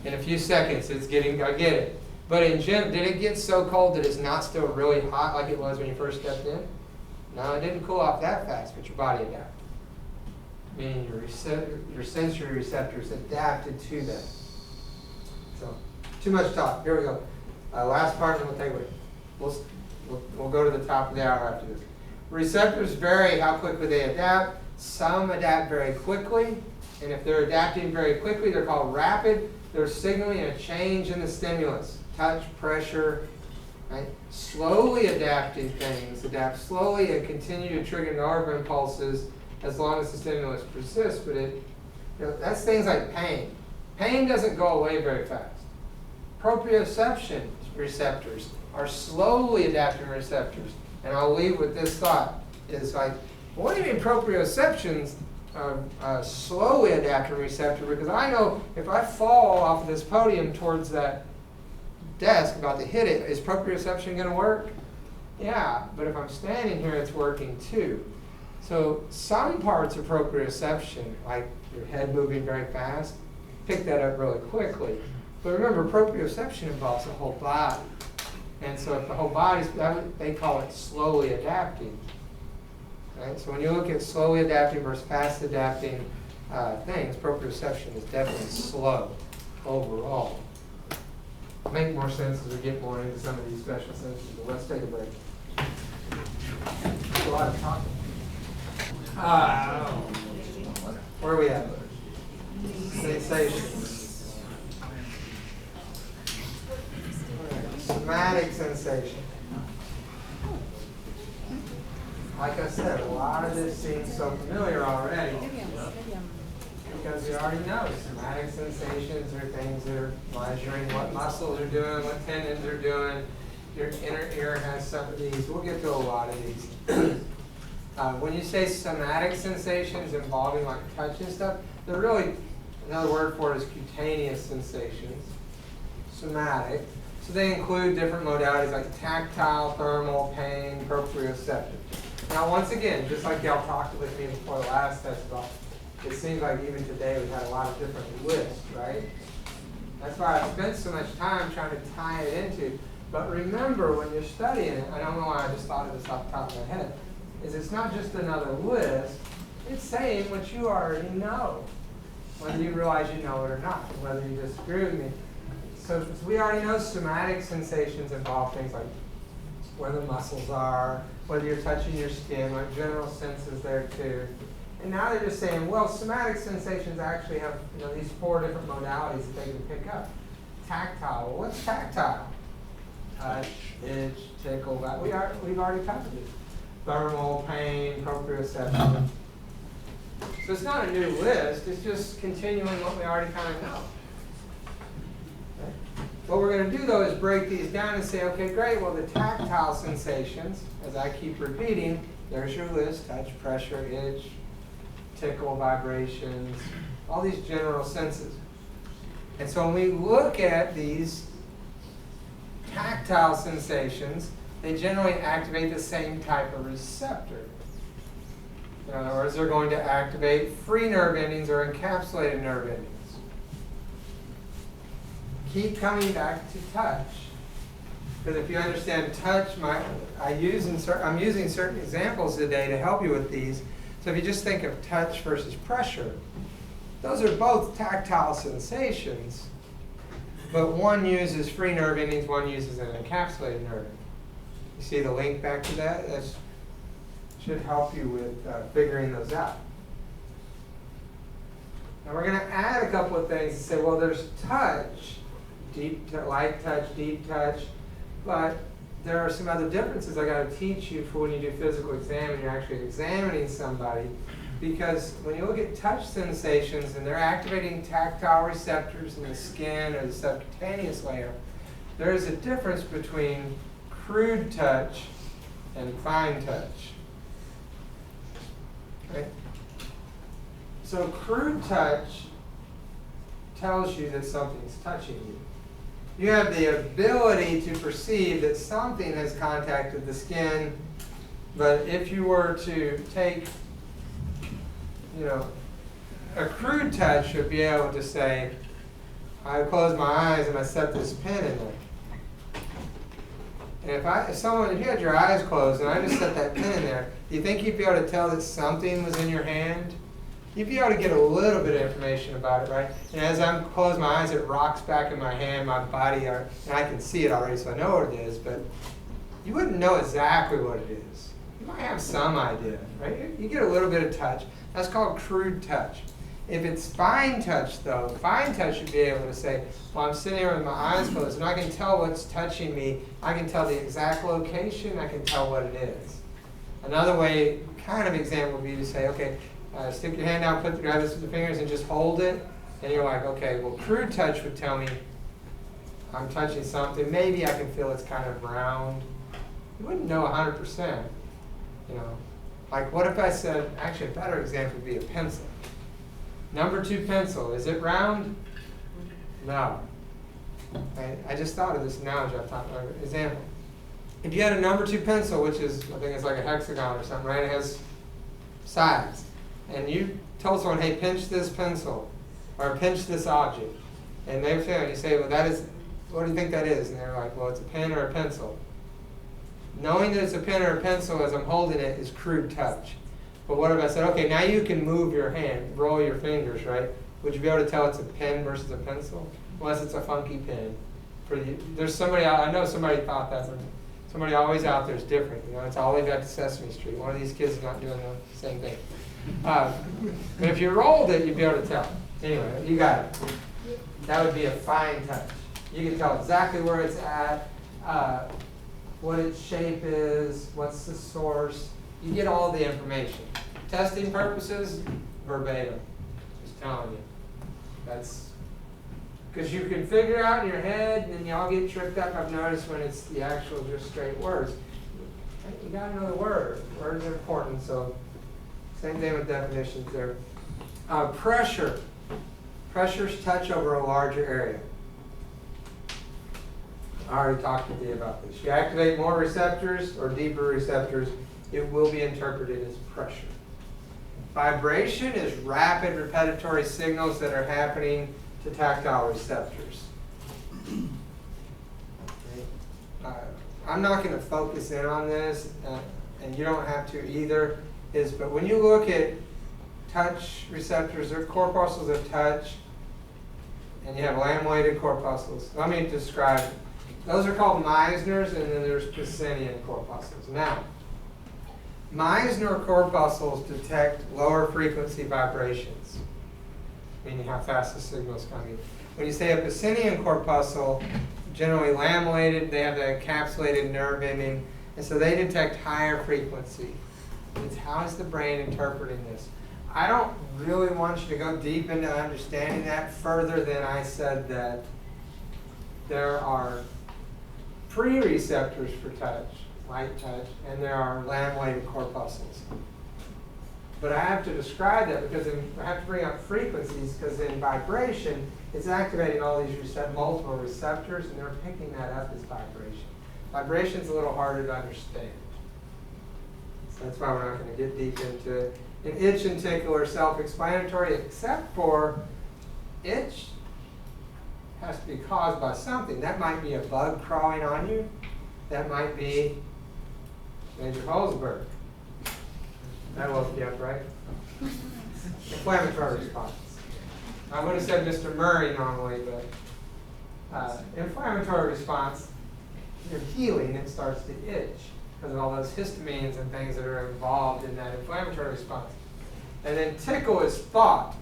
In a few seconds, I get it. But in gym, did it get so cold that it's not still really hot like it was when you first stepped in? No, it didn't cool off that fast, but your body adapted. meaning your sensory receptors adapted to that. So, too much talk. Here we go. Last part, and we'll take a break. We'll go to the top of the hour after this. Receptors vary how quickly they adapt. Some adapt very quickly, and if they're adapting very quickly, they're called rapid. They're signaling a change in the stimulus, touch, pressure. Right? Slowly adapting things adapt slowly and continue to trigger nerve impulses as long as the stimulus persists. But that's things like pain. Pain doesn't go away very fast. Proprioception receptors are slowly adapting receptors. And I'll leave with this thought. Is like, well, what do you mean proprioceptions are slowly adapting receptor? Because I know if I fall off of this podium towards that desk about to hit it, is proprioception going to work? Yeah, but if I'm standing here, it's working too. So some parts of proprioception, like your head moving very fast, pick that up really quickly. But remember, proprioception involves the whole body. And so if the whole body's, they call it slowly adapting. Right? So when you look at slowly adapting versus fast adapting things, proprioception is definitely slow overall. Make more sense as we get more into some of these special senses. But let's take a break. A lot of talking. Where are we at? Sensations. Somatic sensation. Like I said, a lot of this seems so familiar already. Because we already know somatic sensations are things that are measuring what muscles are doing, what tendons are doing. Your inner ear has some of these. We'll get to a lot of these. When you say somatic sensations involving like touch and stuff, they're really, another word for it is cutaneous sensations. Somatic. So they include different modalities like tactile, thermal, pain, proprioceptive. Now once again, just like y'all talked with me before the last test about, it seems like even today we've had a lot of different lists, right? That's why I spent so much time trying to tie it into. But remember, when you're studying it, I don't know why I just thought of this off the top of my head, is it's not just another list, it's saying what you already know, whether you realize you know it or not, and whether you disagree with me. So we already know somatic sensations involve things like where the muscles are, whether you're touching your skin, like general senses there too. And now they're just saying, well, somatic sensations actually have these 4 different modalities that they can pick up. Tactile. Well, what's tactile? Touch, itch, tickle. We've already covered it. Thermal, pain, proprioception. So it's not a new list. It's just continuing what we already kind of know. Okay. What we're going to do, though, is break these down and say, okay, great. Well, the tactile sensations, as I keep repeating, there's your list: touch, pressure, itch, tickle, vibrations, all these general senses. And so when we look at these tactile sensations, they generally activate the same type of receptor. In other words, they're going to activate free nerve endings or encapsulated nerve endings. Keep coming back to touch. Because if you understand touch, I'm using certain examples today to help you with these. So if you just think of touch versus pressure, those are both tactile sensations, but one uses free nerve endings, one uses an encapsulated nerve. You see the link back to that? That should help you with figuring those out. Now we're going to add a couple of things and say, well, there's touch, light touch, deep touch, but there are some other differences I got to teach you for when you do physical exam and you're actually examining somebody. Because when you look at touch sensations and they're activating tactile receptors in the skin or the subcutaneous layer, there is a difference between crude touch and fine touch. Okay? So crude touch tells you that something's touching you. You have the ability to perceive that something has contacted the skin, but if you were to take, a crude touch would be able to say, I close my eyes and I set this pin in there. And if you had your eyes closed and I just set that pin in there, do you think you'd be able to tell that something was in your hand? you'd be able to get a little bit of information about it, right? And as I'm close my eyes, it rocks back in my hand, my body, and I can see it already, so I know what it is, but you wouldn't know exactly what it is. You might have some idea, right? You get a little bit of touch. That's called crude touch. If it's fine touch, though, fine touch should be able to say, well, I'm sitting here with my eyes closed, and I can tell what's touching me. I can tell the exact location. I can tell what it is. Another way, kind of example, would be to say, okay, stick your hand out, grab this with your fingers, and just hold it. And you're like, okay, well, crude touch would tell me I'm touching something. Maybe I can feel it's kind of round. You wouldn't know 100%. You know, like what if I said, actually, a better example would be a pencil. Number 2 pencil, is it round? No. I just thought of this analogy. I've talked about an example. If you had a number 2 pencil, which is, I think it's like a hexagon or something, right? It has sides. And you told someone, hey, pinch this pencil, or pinch this object. And they fail, and you say, well, that is, what do you think that is? And they're like, well, it's a pen or a pencil. Knowing that it's a pen or a pencil as I'm holding it is crude touch. But what if I said, okay, now you can move your hand, roll your fingers, right? Would you be able to tell it's a pen versus a pencil? Unless it's a funky pen. There's somebody out, I know somebody thought that, but somebody always out there is different. You know, it's all the way back to Sesame Street. One of these kids is not doing the same thing. But if you rolled it, you'd be able to tell. Anyway, you got it. That would be a fine touch. You can tell exactly where it's at, what its shape is, what's the source. You get all the information. Testing purposes, verbatim. Just telling you. That's because you can figure out in your head, and y'all get tripped up. I've noticed when it's the actual just straight words. You got to know the word. Words are important, so same thing with definitions there. Pressure. Pressures touch over a larger area. I already talked with you about this. You activate more receptors or deeper receptors, it will be interpreted as pressure. Vibration is rapid repetitive signals that are happening to tactile receptors. I'm not going to focus in on this, and you don't have to either, but when you look at touch receptors, they're corpuscles of touch, and you have lamellated corpuscles. Let me describe. Those are called Meissner's, and then there's Pacinian corpuscles. Now, Meissner corpuscles detect lower frequency vibrations, meaning how fast the signal's coming. When you say a Pacinian corpuscle, generally lamellated, they have the encapsulated nerve ending, and so they detect higher frequency. It's how is the brain interpreting this? I don't really want you to go deep into understanding that further than I said that there are pre-receptors for touch, light touch, and there are lamellated corpuscles. But I have to describe that because I have to bring up frequencies, because in vibration, it's activating all these multiple receptors, and they're picking that up as vibration. Vibration's a little harder to understand. So that's why we're not going to get deep into it. An itch and tickle are self-explanatory, except for itch has to be caused by something. That might be a bug crawling on you. That might be Major Holzberg. That woke you up, right? Inflammatory response. I would have said Mr. Murray normally, but inflammatory response, you're healing, it starts to itch because of all those histamines and things that are involved in that inflammatory response. And then tickle is thought.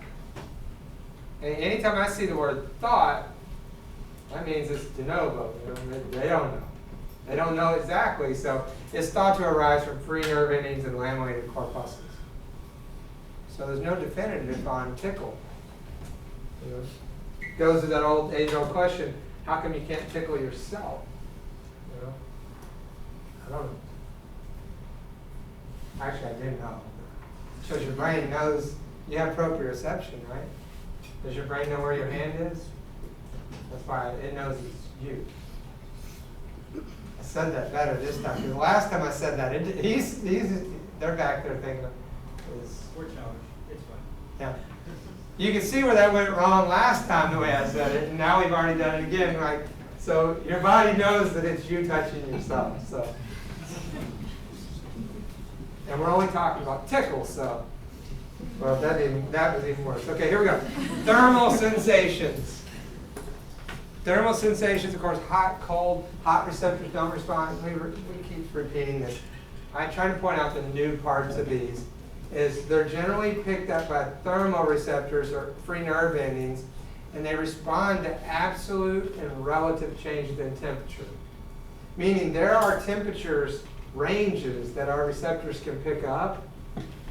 And anytime I see the word thought, that means it's de novo. They don't know. They don't know exactly, so it's thought to arise from free nerve endings and lamellated corpuscles. So there's no definitive on tickle. You know, it goes to that age-old question, how come you can't tickle yourself? You know? I don't know. Actually, I didn't know. It shows your brain knows you have proprioception, right? Does your brain know where your hand is? That's why it knows it's you. I said that better this time. Because the last time I said that, they're back there thinking, we're challenged. It's fine. yeah. You can see where that went wrong last time the way I said it, and now we've already done it again. Like, so your body knows that it's you touching yourself. So, and we're only talking about tickle, so Well, that was even worse. Okay, here we go. Thermal sensations. Thermal sensations, of course, hot, cold, hot receptors don't respond. We keep repeating this. I try to point out the new parts of these. Is they're generally picked up by thermoreceptors or free nerve endings, and they respond to absolute and relative changes in temperature. Meaning there are temperatures ranges that our receptors can pick up,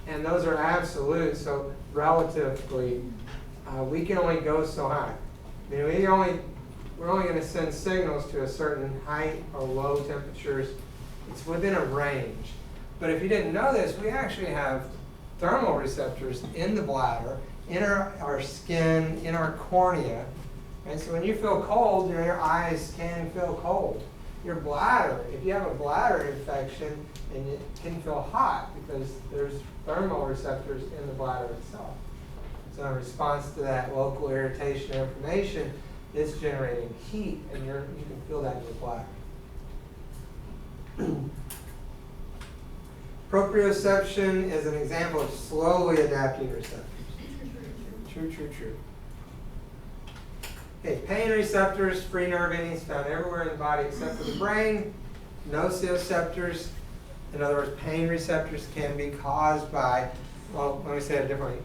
and those are absolute, so relatively, we can only go so high. I mean, we're only going to send signals to a certain height or low temperatures. It's within a range. But if you didn't know this, we actually have thermal receptors in the bladder, in our skin, in our cornea. And so when you feel cold, your eyes can feel cold. Your bladder, if you have a bladder infection, and it can feel hot because there's thermal receptors in the bladder itself. So in response to that local irritation or inflammation, it's generating heat, and you can feel that in your bladder. Proprioception is an example of slowly adapting receptors. True. Okay, pain receptors, free nerve endings found everywhere in the body except for the brain. Nociceptors, in other words, pain receptors can be caused by, well, let me say it differently.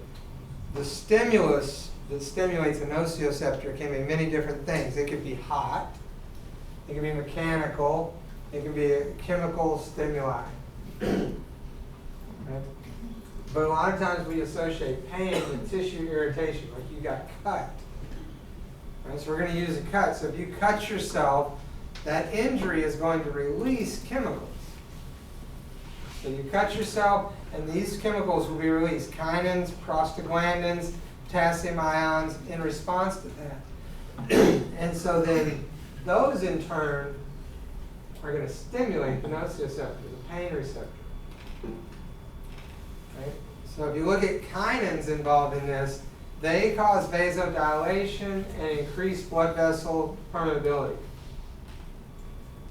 The stimulus that stimulates a nociceptor can be many different things. It could be hot, it can be mechanical, it can be a chemical stimuli. Right? But a lot of times we associate pain with tissue irritation, like you got cut. Right? So we're going to use a cut. So if you cut yourself, that injury is going to release chemicals. So you cut yourself, and these chemicals will be released. Kinins, prostaglandins, potassium ions in response to that. And so then those in turn are going to stimulate the nociceptor, the pain receptor. Right? So if you look at kinins involved in this, they cause vasodilation and increase blood vessel permeability.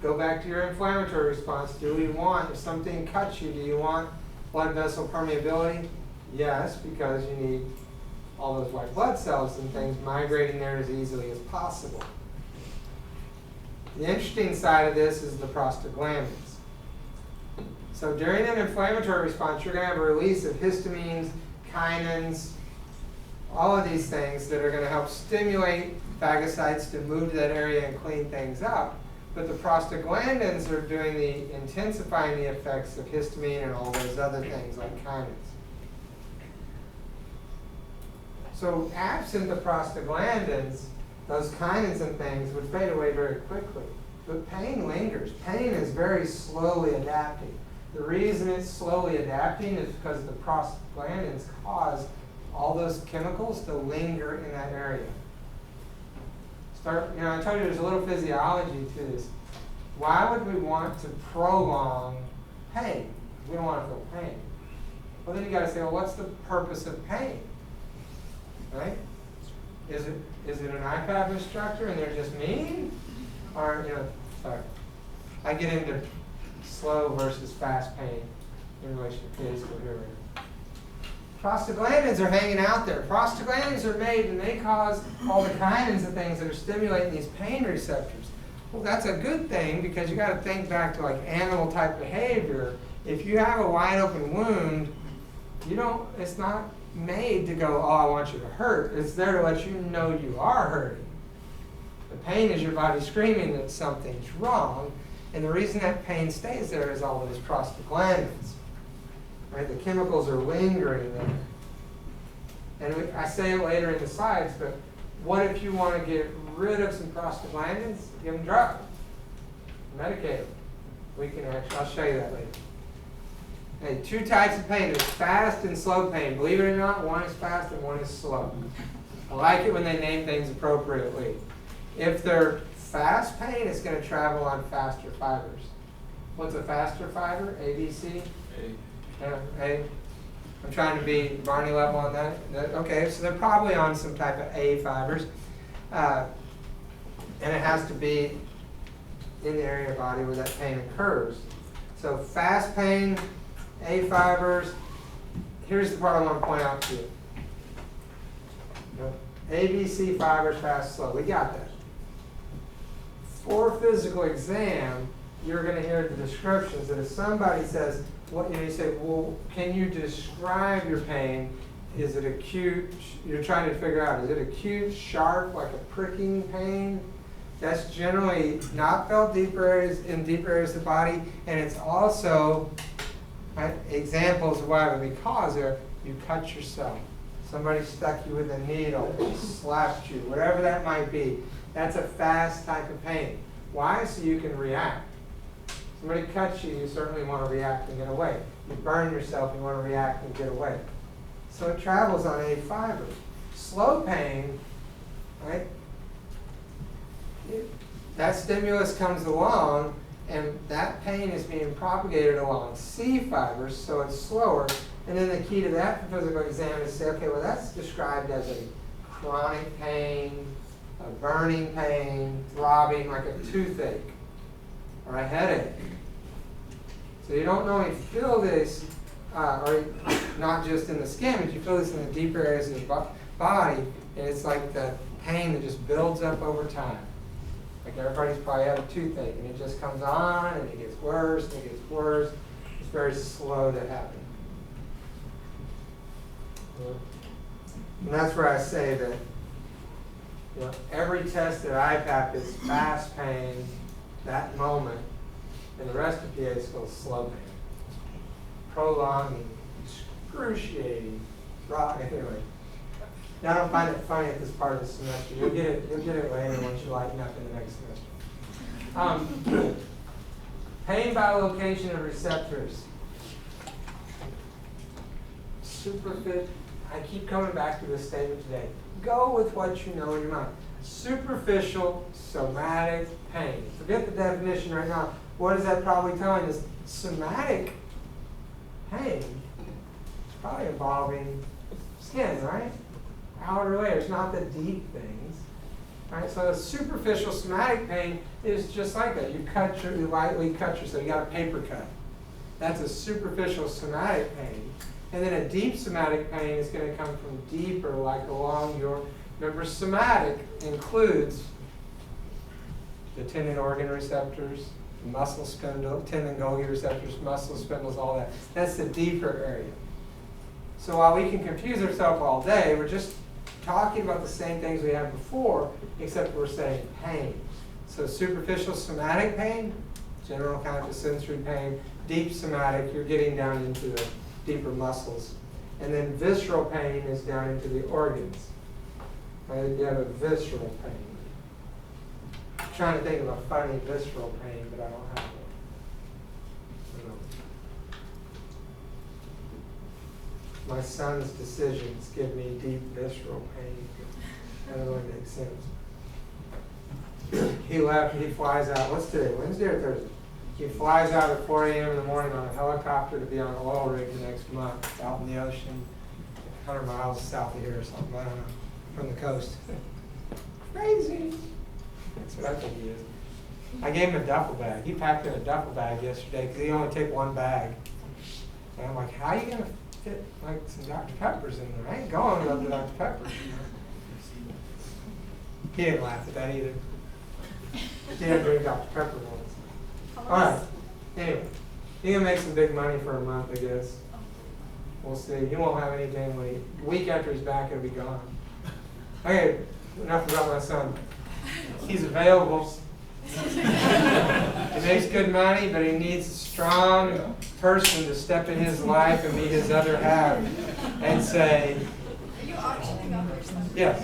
Go back to your inflammatory response. Do we want, if something cuts you, do you want blood vessel permeability? Yes, because you need all those white blood cells and things migrating there as easily as possible. The interesting side of this is the prostaglandins. So during an inflammatory response, you're going to have a release of histamines, kinins, all of these things that are going to help stimulate phagocytes to move to that area and clean things up. But the prostaglandins are doing the intensifying the effects of histamine and all those other things like kinins. So absent the prostaglandins, those kinins and things would fade away very quickly. But pain lingers. Pain is very slowly adapting. The reason it's slowly adapting is because the prostaglandins cause all those chemicals to linger in that area. I told you there's a little physiology to this. Why would we want to prolong pain? We don't want to feel pain. Well, then you got to say, well, what's the purpose of pain? Right? Is it an IPAP instructor and they're just mean? Or, sorry. I get into slow versus fast pain in relation to kids coherent. Prostaglandins are hanging out there. Prostaglandins are made and they cause all the kinins and things that are stimulating these pain receptors. Well, that's a good thing because you got to think back to like animal type behavior. If you have a wide open wound, it's not made to go, oh, I want you to hurt. It's there to let you know you are hurting. The pain is your body screaming that something's wrong. And the reason that pain stays there is all those prostaglandins. Right? The chemicals are lingering there. And I say it later in the slides, but what if you want to get rid of some prostaglandins? Give them drugs. Medicate them. I'll show you that later. Okay, two types of pain. There's fast and slow pain. Believe it or not, one is fast and one is slow. I like it when they name things appropriately. If they're fast pain, it's going to travel on faster fibers. What's a faster fiber? ABC? A. I'm trying to be Barney level on that. Okay, so they're probably on some type of A fibers. And it has to be in the area of the body where that pain occurs. So fast pain, A fibers, here's the part I want to point out to you. ABC fibers, fast, slow. We got that. For physical exam, you're going to hear the descriptions that if somebody says, what you say, well, can you describe your pain? Is it acute? You're trying to figure out, is it acute, sharp, like a pricking pain? That's generally not felt in deeper areas of the body, and it's also examples of why, because you cut yourself. Somebody stuck you with a needle, slapped you, whatever that might be. That's a fast type of pain. Why? So you can react. Somebody cuts you, you certainly want to react and get away. You burn yourself, you want to react and get away. So it travels on A fibers. Slow pain, right? That stimulus comes along, and that pain is being propagated along C fibers, so it's slower. And then the key to that for physical exam is to say, okay, well, that's described as a chronic pain, a burning pain, throbbing, like a toothache or a headache. So you don't normally feel this, or not just in the skin, but you feel this in the deeper areas of the body, and it's like the pain that just builds up over time. Like everybody's probably had a toothache, and it just comes on, and it gets worse, and it gets worse. It's very slow to happen. And that's where I say that every test at IPAP is fast pain, that moment, and the rest of PA skills is slow pain. Prolonging, excruciating, anyway. Now, I don't find it funny at this part of the semester. You'll get it later once you lighten up in the next semester. Pain by location of receptors. Superficial. I keep coming back to this statement today. Go with what you know in your mind. Superficial somatic pain. Forget the definition right now. What is that probably telling us? Somatic pain is probably involving skin, right? Outer layers, not the deep things. Right? So a superficial somatic pain is just like that. You lightly cut yourself. You got a paper cut. That's a superficial somatic pain. And then a deep somatic pain is going to come from deeper, like along your. Remember, somatic includes the tendon organ receptors, the muscle spindle, tendon Golgi receptors, muscle spindles, all that. That's the deeper area. So while we can confuse ourselves all day, we're just talking about the same things we had before, except we're saying pain. So superficial somatic pain, general kind of sensory pain. Deep somatic, you're getting down into the deeper muscles. And then visceral pain is down into the organs. Right? You have a visceral pain. I'm trying to think of a funny visceral pain, but I don't have one. My son's decisions give me deep visceral pain. That doesn't really make sense. He left, he flies out. What's today, Wednesday or Thursday? He flies out at 4 a.m. in the morning on a helicopter to be on an oil rig the next month out in the ocean, 100 miles south of here or something, I don't know, from the coast. Crazy. That's what I think he is. I gave him a duffel bag. He packed in a duffel bag yesterday because he only take one bag. And I'm like, how are you going to fit like some Dr. Peppers in there? I ain't going without the Dr. Peppers. He didn't laugh at that either. He didn't drink Dr. Pepper once. All right. Anyway, he's going to make some big money for a month, I guess. We'll see. He won't have anything when a week after he's back, it'll be gone. Okay, enough about my son. He's available. He makes good money, but he needs a strong person to step in his life and be his other half and say, are you auctioning off your son? Yes.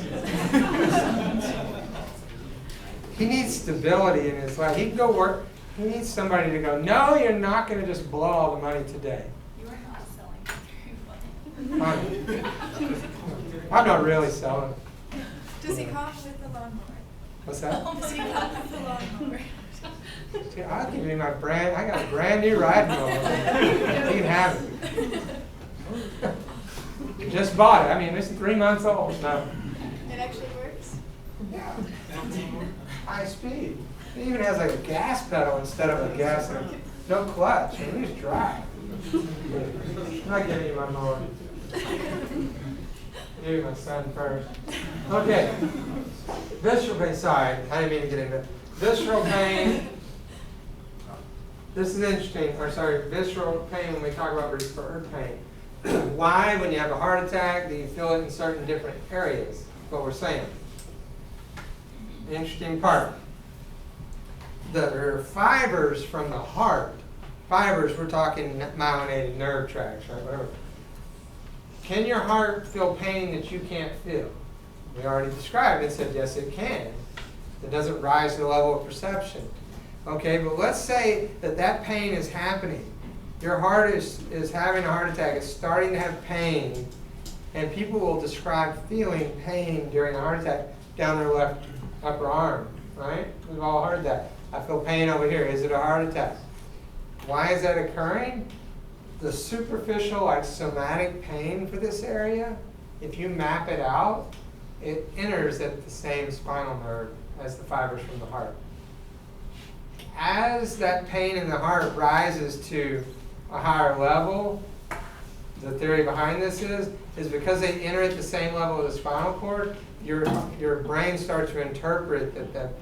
He needs stability in his life. He can go work. He needs somebody to go, no, you're not going to just blow all the money today. You are not selling very well. I'm not really selling. Does he come with the lawnmower? What's that? Does he come with the lawnmower? See, I'll give you my brand. I got a brand new riding mower. You can have it. Just bought it. I mean, it's 3 months old. No. It actually works? Yeah. High speed. It even has like a gas pedal instead of a gas. No clutch. I mean, you just drive. I'm not giving you my mower. You, my son first. Okay. Visceral pain, sorry, I didn't mean to get into it. Visceral pain. This is interesting, visceral pain when we talk about referred pain. Why, when you have a heart attack, do you feel it in certain different areas? What we're saying. Interesting part. There are fibers from the heart. Fibers, we're talking myelinated nerve tracts, right? Whatever. Can your heart feel pain that you can't feel? We already described it and said, yes, it can. It doesn't rise to the level of perception. Okay, but let's say that that pain is happening. Your heart is having a heart attack. It's starting to have pain. And people will describe feeling pain during a heart attack down their left upper arm, right? We've all heard that. I feel pain over here. Is it a heart attack? Why is that occurring? The superficial, like somatic pain for this area, if you map it out, it enters at the same spinal nerve as the fibers from the heart. As that pain in the heart rises to a higher level, the theory behind this is because they enter at the same level of the spinal cord, your brain starts to interpret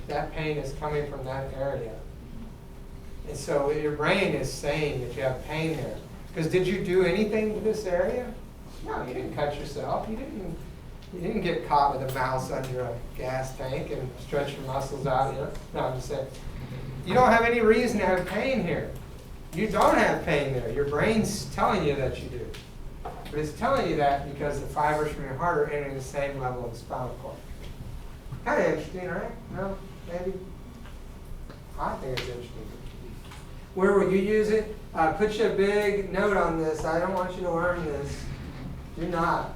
that pain is coming from that area. And so your brain is saying that you have pain there. Because did you do anything to this area? No, you didn't cut yourself. You didn't get caught with a mouse under a gas tank and stretch your muscles out. You know? No, I'm just saying. You don't have any reason to have pain here. You don't have pain there. Your brain's telling you that you do. But it's telling you that because the fibers from your heart are entering the same level of the spinal cord. Kind of interesting, right? No? Maybe? I think it's interesting. Where will you use it? Put you a big note on this. I don't want you to learn this. Do not.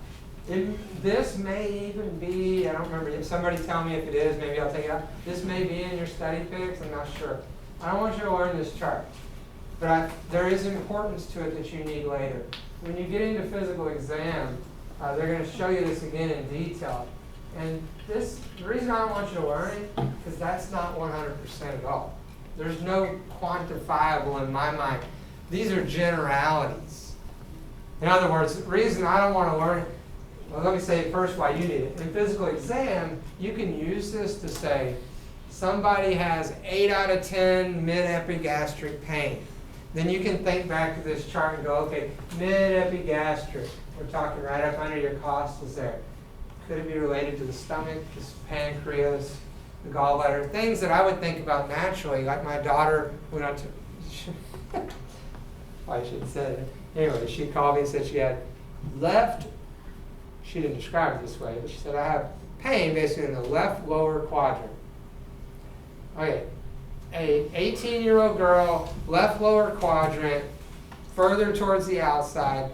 This may even be, I don't remember, somebody tell me if it is, maybe I'll take it out. This may be in your study picks, I'm not sure. I don't want you to learn this chart. But there is importance to it that you need later. When you get into physical exam, they're going to show you this again in detail. And the reason I don't want you to learn it, because that's not 100% at all. There's no quantifiable in my mind. These are generalities. In other words, the reason I don't want to learn it, well, let me say first why you need it. In physical exam, you can use this to say, somebody has 8 out of 10 mid-epigastric pain. Then you can think back to this chart and go, okay, mid-epigastric. We're talking right up under your costals there. Could it be related to the stomach, the pancreas, the gallbladder? Things that I would think about naturally, like my daughter went up to, I shouldn't say it. Anyway, she called me and said she had left, she didn't describe it this way, but she said, I have pain basically in the left lower quadrant. Okay, a 18-year-old girl, left lower quadrant, further towards the outside.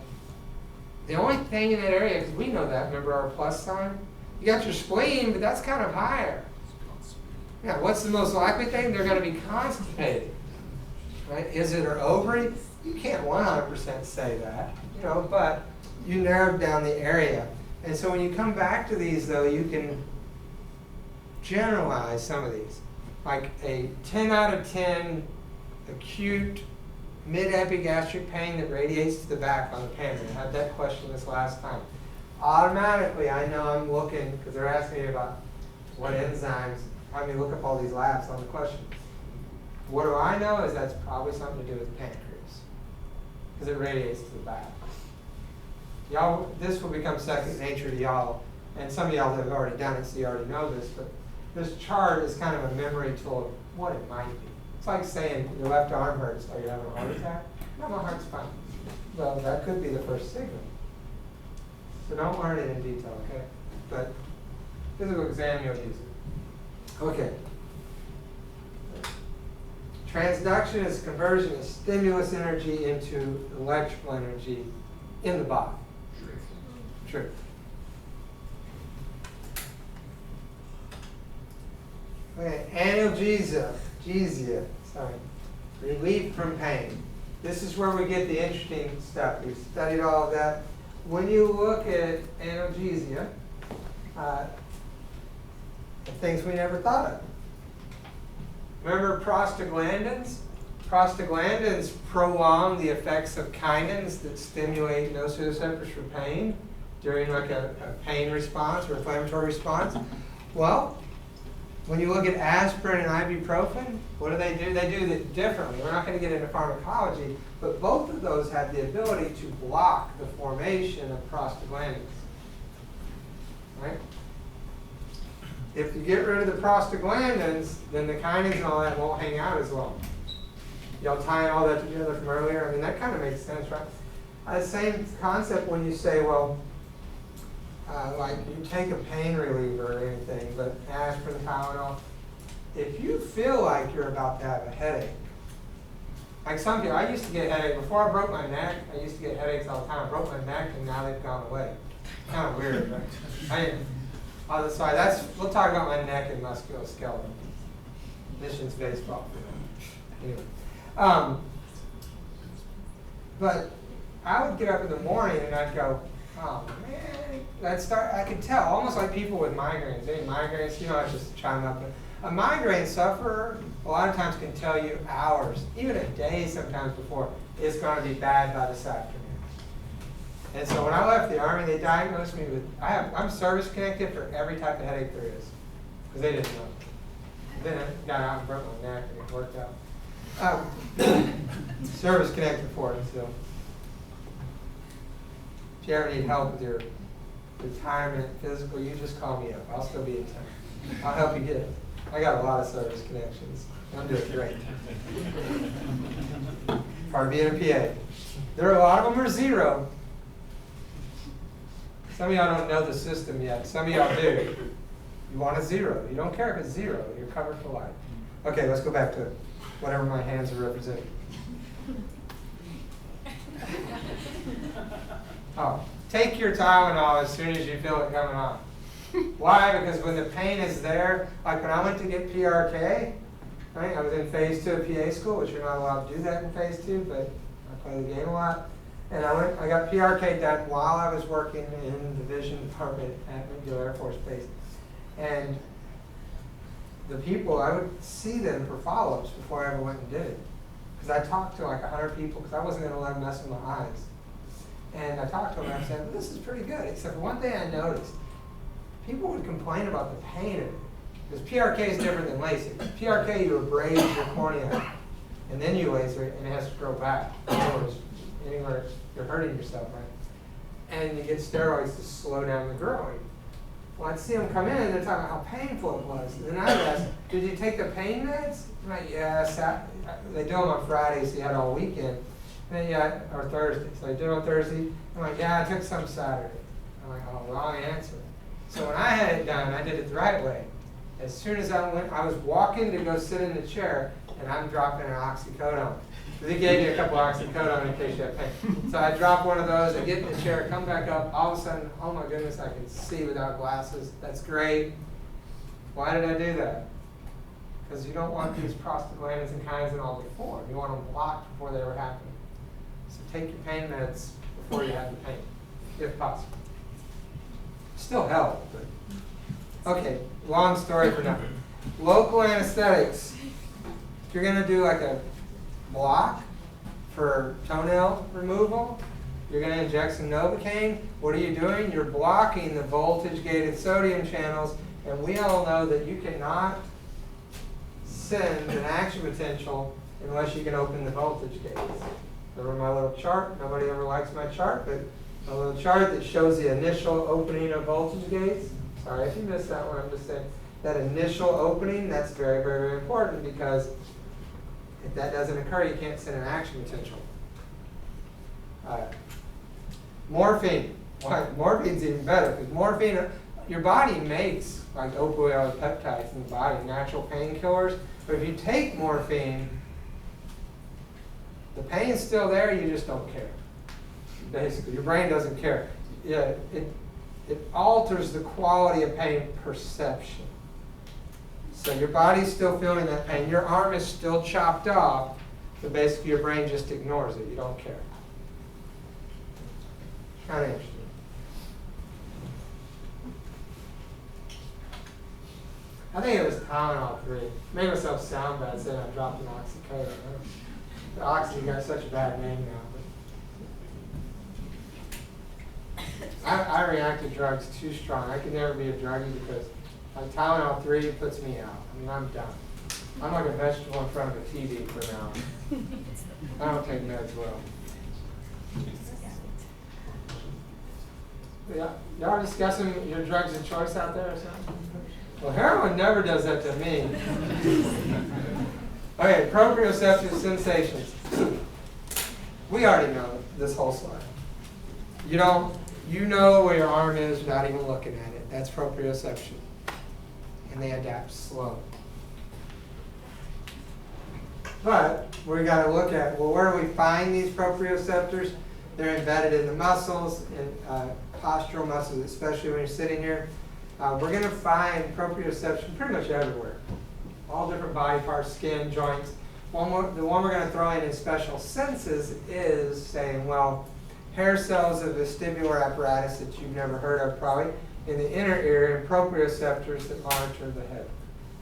The only thing in that area, because we know that, remember our plus sign? You got your spleen, but that's kind of higher. Yeah, what's the most likely thing? They're going to be constipated. Right? Is it her ovary? You can't 100% say that, but you narrowed down the area. And so when you come back to these, though, you can generalize some of these. Like a 10 out of 10 acute mid-epigastric pain that radiates to the back on the panel. I had that question this last time. Automatically, I know I'm looking, because they're asking me about what enzymes, have me look up all these labs on the question. What do I know is that's probably something to do with the pancreas, because it radiates to the back. Y'all, this will become second nature to y'all, and some of y'all have already done it, so you already know this, but this chart is kind of a memory tool of what it might be. It's like saying your left arm hurts. Are you having a heart attack? No, my heart's fine. Well, that could be the first signal. So don't learn it in detail, okay? But physical exam, you'll use it. Okay. Transduction is conversion of stimulus energy into electrical energy in the body. True. Okay, analgesia, relief from pain. This is where we get the interesting stuff. We've studied all of that. When you look at analgesia, the things we never thought of. Remember prostaglandins? Prostaglandins prolong the effects of kinins that stimulate nociceptors for pain during like a pain response or inflammatory response. Well, when you look at aspirin and ibuprofen, what do? They do it differently. We're not going to get into pharmacology, but both of those have the ability to block the formation of prostaglandins. Right? If you get rid of the prostaglandins, then the kinins and all that won't hang out as long. Y'all tying all that together from earlier? I mean, that kind of makes sense, right? Same concept when you say, well, like you take a pain reliever or anything, but aspirin, Tylenol, if you feel like you're about to have a headache, like some people, I used to get headaches, before I broke my neck, I used to get headaches all the time. I broke my neck and now they've gone away. Kind of weird, right? We'll talk about my neck and musculoskeletal. Missions baseball. Anyway. But I would get up in the morning and I'd go, oh man, I could tell, almost like people with migraines. Any migraines, I just chime up. A migraine sufferer, a lot of times can tell you hours, even a day sometimes before, it's going to be bad by this afternoon. And so when I left the Army, they diagnosed me with, I'm service connected for every type of headache there is, because they didn't know. Then I got out and broke my neck and it worked out. Service connected for it, so. If you ever need help with your retirement, physical, you just call me up. I'll still be in town. I'll help you get it. I got a lot of service connections. I'm doing great. Part of being a PA. There are a lot of them are zero. Some of y'all don't know the system yet. Some of y'all do. You want a zero. You don't care if it's zero. You're covered for life. Okay, let's go back to whatever my hands are representing. Oh, take your Tylenol as soon as you feel it coming on. Why? Because when the pain is there, like when I went to get PRK, right? I was in phase 2 of PA school, which you're not allowed to do that in phase 2, but I play the game a lot. And I got PRK done while I was working in the division department at McGill Air Force Base. And the people, I would see them for follow-ups before I ever went and did it. Because I talked to like 100 people, because I wasn't going to let them mess with my eyes. And I talked to them and I said, well, this is pretty good. Except for one thing I noticed. People would complain about the pain of it. Because PRK is different than LASIK. PRK, you abrade your cornea, and then you laser it, and it has to grow back. In other words, anywhere you're hurting yourself, right? And you get steroids to slow down the growing. Well, I'd see them come in, and they're talking about how painful it was. And then I'd ask, did you take the pain meds? I'm like, yeah, they do them on Fridays, so you had all weekend. And then, yeah, or Thursday. So I did it on Thursday. I'm like, yeah, I took some Saturday. I'm like, oh, wrong answer. So when I had it done, I did it the right way. As soon as I was walking to go sit in the chair, and I'm dropping an oxycodone. They gave me a couple oxycodone in case you have pain. So I drop one of those, I get in the chair, come back up, all of a sudden, oh my goodness, I can see without glasses. That's great. Why did I do that? Because you don't want these prostaglandins and kinins and all to form. You want them blocked before they ever happen. So take your pain meds before you have the pain, if possible. Still help, but okay, long story for nothing. Local anesthetics. If you're going to do like a block for toenail removal, you're going to inject some Novocaine. What are you doing? You're blocking the voltage-gated sodium channels, and we all know that you cannot send an action potential unless you can open the voltage gates. Remember my little chart? Nobody ever likes my chart, but a little chart that shows the initial opening of voltage gates. Sorry if you missed that one. I'm just saying that initial opening, that's very, very, very important, because if that doesn't occur, you can't send an action potential. Morphine. Why? Morphine's even better, because morphine, your body makes like opioid peptides in the body, natural painkillers. But if you take morphine, the pain's still there, you just don't care. Basically, your brain doesn't care. Yeah, it alters the quality of pain perception. So your body's still feeling that pain. Your arm is still chopped off, but basically your brain just ignores it. You don't care. Kind of interesting. I think it was Tylenol 3. Made myself sound bad saying I dropped an oxycodone. The oxygen got such a bad name now. I react to drugs too strong. I could never be a druggie because like Tylenol 3 puts me out. I mean, I'm done. I'm like a vegetable in front of a TV for an hour. I don't take meds well. Yeah, y'all are discussing your drugs of choice out there or something? Well, heroin never does that to me. Okay, proprioceptive sensations. We already know this whole slide. You know where your arm is without even looking at it. That's proprioception. And they adapt slow. But we got to look at, well, where do we find these proprioceptors? They're embedded in the muscles, in postural muscles, especially when you're sitting here. We're going to find proprioception pretty much everywhere. All different body parts, skin, joints. The one we're going to throw in special senses is saying, well, hair cells of vestibular apparatus that you've never heard of probably in the inner ear and proprioceptors that monitor the head.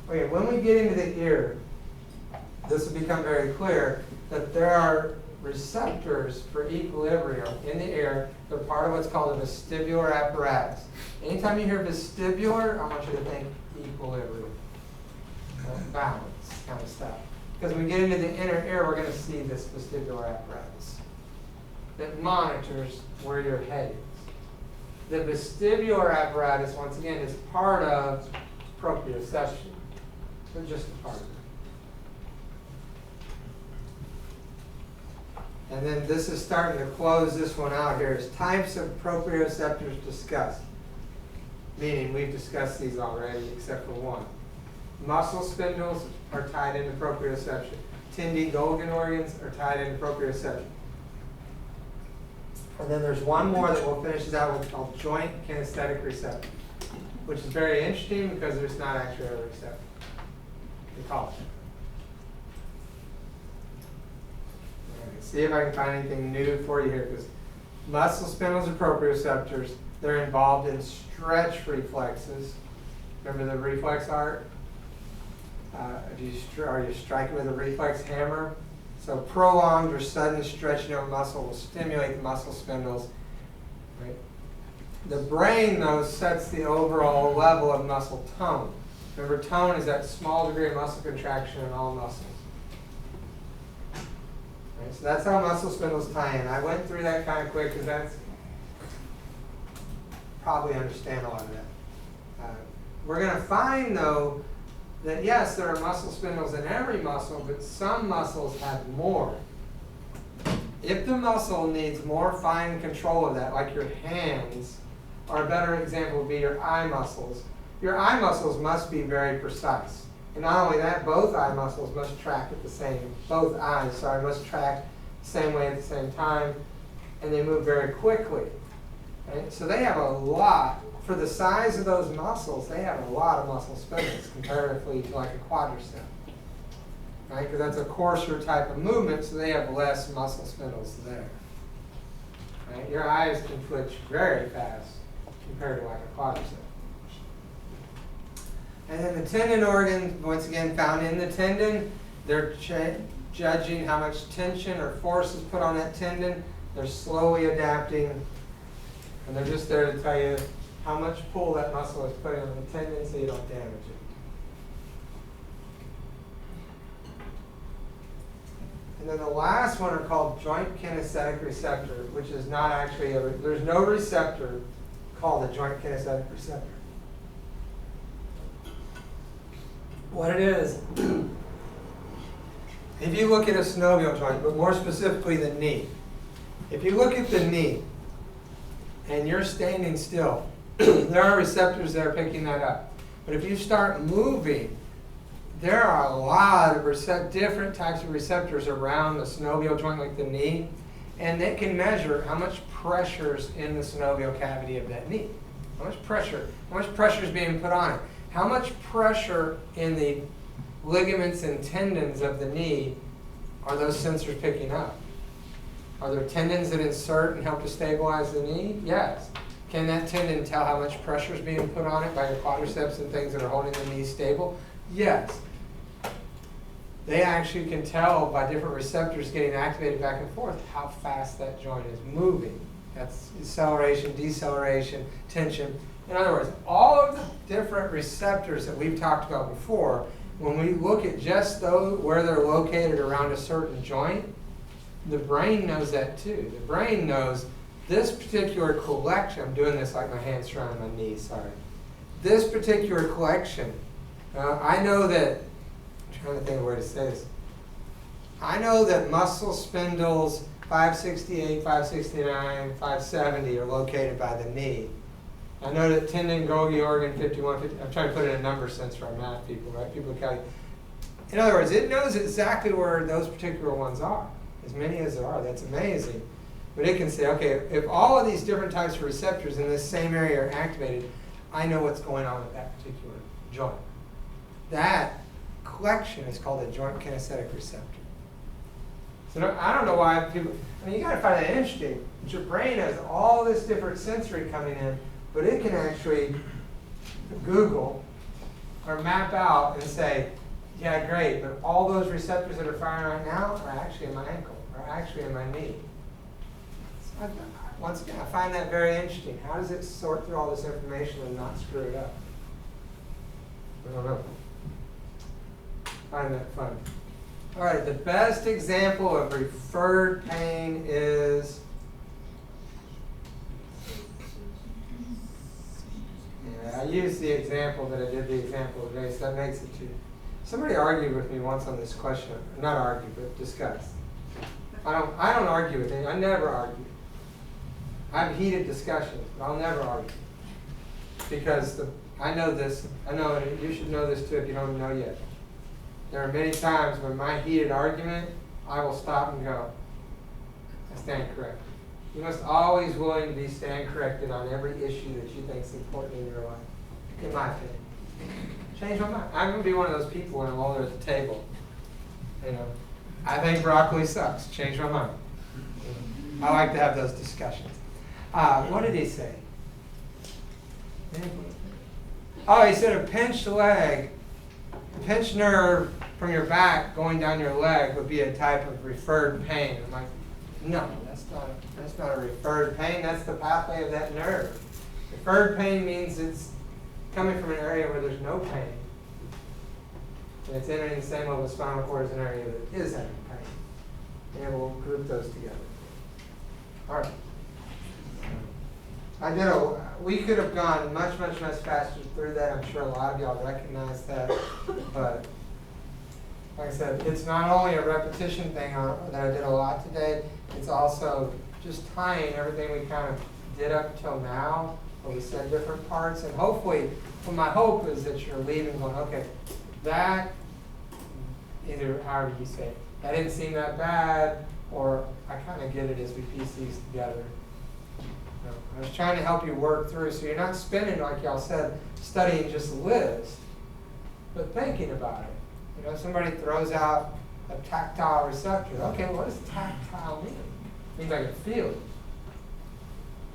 Okay, when we get into the ear, this will become very clear that there are receptors for equilibrium in the ear. They're part of what's called a vestibular apparatus. Anytime you hear vestibular, I want you to think equilibrium, balance kind of stuff. Because when we get into the inner ear, we're going to see this vestibular apparatus that monitors where your head is. The vestibular apparatus, once again, is part of proprioception. So just a part of it. And then this is starting to close this one out here. Is types of proprioceptors discussed. Meaning we've discussed these already except for one. Muscle spindles are tied into proprioception. Tindy Golgi organs are tied into proprioception. And then there's one more that we'll finish this out with called joint kinesthetic receptor, which is very interesting because there's not actually a receptor. They call it. See if I can find anything new for you here, because muscle spindles are proprioceptors. They're involved in stretch reflexes. Remember the reflex art? Are you striking with a reflex hammer? So prolonged or sudden stretching of a muscle will stimulate the muscle spindles. Right? The brain, though, sets the overall level of muscle tone. Remember, tone is that small degree of muscle contraction in all muscles. Right? So that's how muscle spindles tie in. I went through that kind of quick because that's probably understand a lot of that. We're going to find, though, that yes, there are muscle spindles in every muscle, but some muscles have more. If the muscle needs more fine control of that, like your hands, or a better example would be your eye muscles. Your eye muscles must be very precise. And not only that, both eye muscles must track at the same, must track the same way at the same time, and they move very quickly. Right? So they have a lot, for the size of those muscles, they have a lot of muscle spindles comparatively to like a quadricep. Right? Because that's a coarser type of movement, so they have less muscle spindles there. Right? Your eyes can twitch very fast compared to like a quadricep. And then the tendon organ, once again found in the tendon, they're judging how much tension or force is put on that tendon. They're slowly adapting, and they're just there to tell you how much pull that muscle is putting on the tendon so you don't damage it. And then the last one are called joint kinesthetic receptor, which is not actually, there's no receptor called a joint kinesthetic receptor. What it is, if you look at a synovial joint, but more specifically the knee, if you look at the knee and you're standing still, there are receptors that are picking that up. But if you start moving, there are a lot of different types of receptors around the synovial joint, like the knee, and they can measure how much pressure is in the synovial cavity of that knee. How much pressure is being put on it. How much pressure in the ligaments and tendons of the knee are those sensors picking up? Are there tendons that insert and help to stabilize the knee? Yes. Can that tendon tell how much pressure is being put on it by your quadriceps and things that are holding the knee stable? Yes. they actually can tell by different receptors getting activated back and forth how fast that joint is moving. That's acceleration, deceleration, tension. In other words, all of the different receptors that we've talked about before, when we look at just those where they're located around a certain joint, the brain knows that too. The brain knows this particular collection, I'm doing this like my hands surrounding my knees, sorry. This particular collection, I know that, I'm trying to think of a way to say this. I know that muscle spindles 568, 569, 570 are located by the knee. I know that tendon, Golgi organ 51, 50, I'm trying to put it in a number sense for our math people, right? People calculate. In other words, it knows exactly where those particular ones are, as many as there are. That's amazing. But it can say, okay, if all of these different types of receptors in this same area are activated, I know what's going on with that particular joint. That collection is called a joint kinesthetic receptor. So I don't know why people, I mean, you got to find that interesting. But your brain has all this different sensory coming in, but it can actually Google or map out and say, yeah, great, but all those receptors that are firing right now are actually in my ankle, or actually in my knee. So once again, I find that very interesting. How does it sort through all this information and not screw it up? I don't know. I find that fun. All right, the best example of referred pain is, I used the example that I did the example today, so that makes it two. Somebody argued with me once on this question. Not argue, but discuss. I don't argue with anyone. I never argue. I have heated discussions, but I'll never argue. Because I know this. I know, and you should know this too if you don't know yet. There are many times when my heated argument, I will stop and go, I stand corrected. You must always willing to be stand corrected on every issue that you think is important in your life, in my opinion. Change my mind. I'm going to be one of those people when I'm older at the table. You know, I think broccoli sucks. Change my mind. I like to have those discussions. What did he say? Oh, he said a pinched leg, a pinched nerve from your back going down your leg would be a type of referred pain. I'm like, no, that's not a referred pain. That's the pathway of that nerve. Referred pain means it's coming from an area where there's no pain. And it's entering the same level of spinal cord as an area that is having pain. And we'll group those together. All right. We could have gone much, much, much faster through that. I'm sure a lot of y'all recognize that. But like I said, it's not only a repetition thing that I did a lot today, it's also just tying everything we kind of did up till now, where we said different parts. And hopefully, well, my hope is that you're leaving going, okay, that, either however you say it, that didn't seem that bad, or I kind of get it as we piece these together. I was trying to help you work through, so you're not spending, like y'all said, studying just a list, but thinking about it. You know, somebody throws out a tactile receptor. Okay, what does tactile mean? It means I can feel it.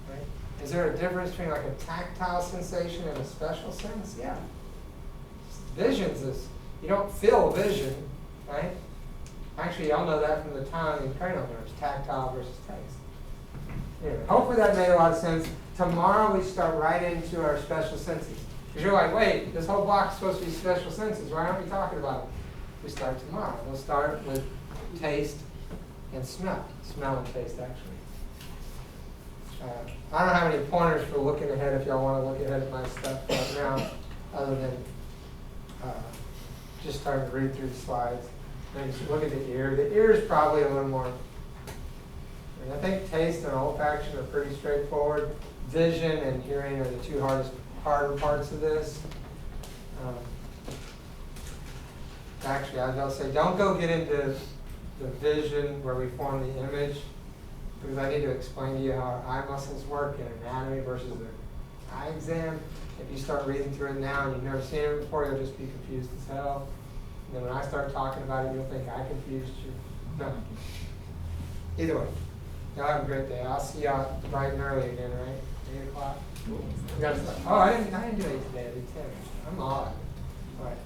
Right? Is there a difference between like a tactile sensation and a special sense? Yeah. Vision's this. You don't feel vision, right? Actually, y'all know that from the tongue and cranial nerves, tactile versus taste. Anyway, hopefully that made a lot of sense. Tomorrow we start right into our special senses. Because you're like, wait, this whole block is supposed to be special senses. Why aren't we talking about it? We start tomorrow. We'll start with taste and smell. Smell and taste, actually. I don't have any pointers for looking ahead if y'all want to look ahead at my stuff right now, other than just starting to read through the slides. Maybe just look at the ear. The ear is probably a little more. I think taste and olfaction are pretty straightforward. Vision and hearing are the two harder parts of this. Actually, I was going to say, don't go get into the vision where we form the image, because I need to explain to you how our eye muscles work in anatomy versus the eye exam. If you start reading through it now and you've never seen it before, you'll just be confused as hell. And then when I start talking about it, you'll think I confused you. No. Either way. Y'all have a great day. I'll see y'all bright and early again, right? 8 o'clock. Oh, I didn't do 8 today. I did 10. I'm odd. All right.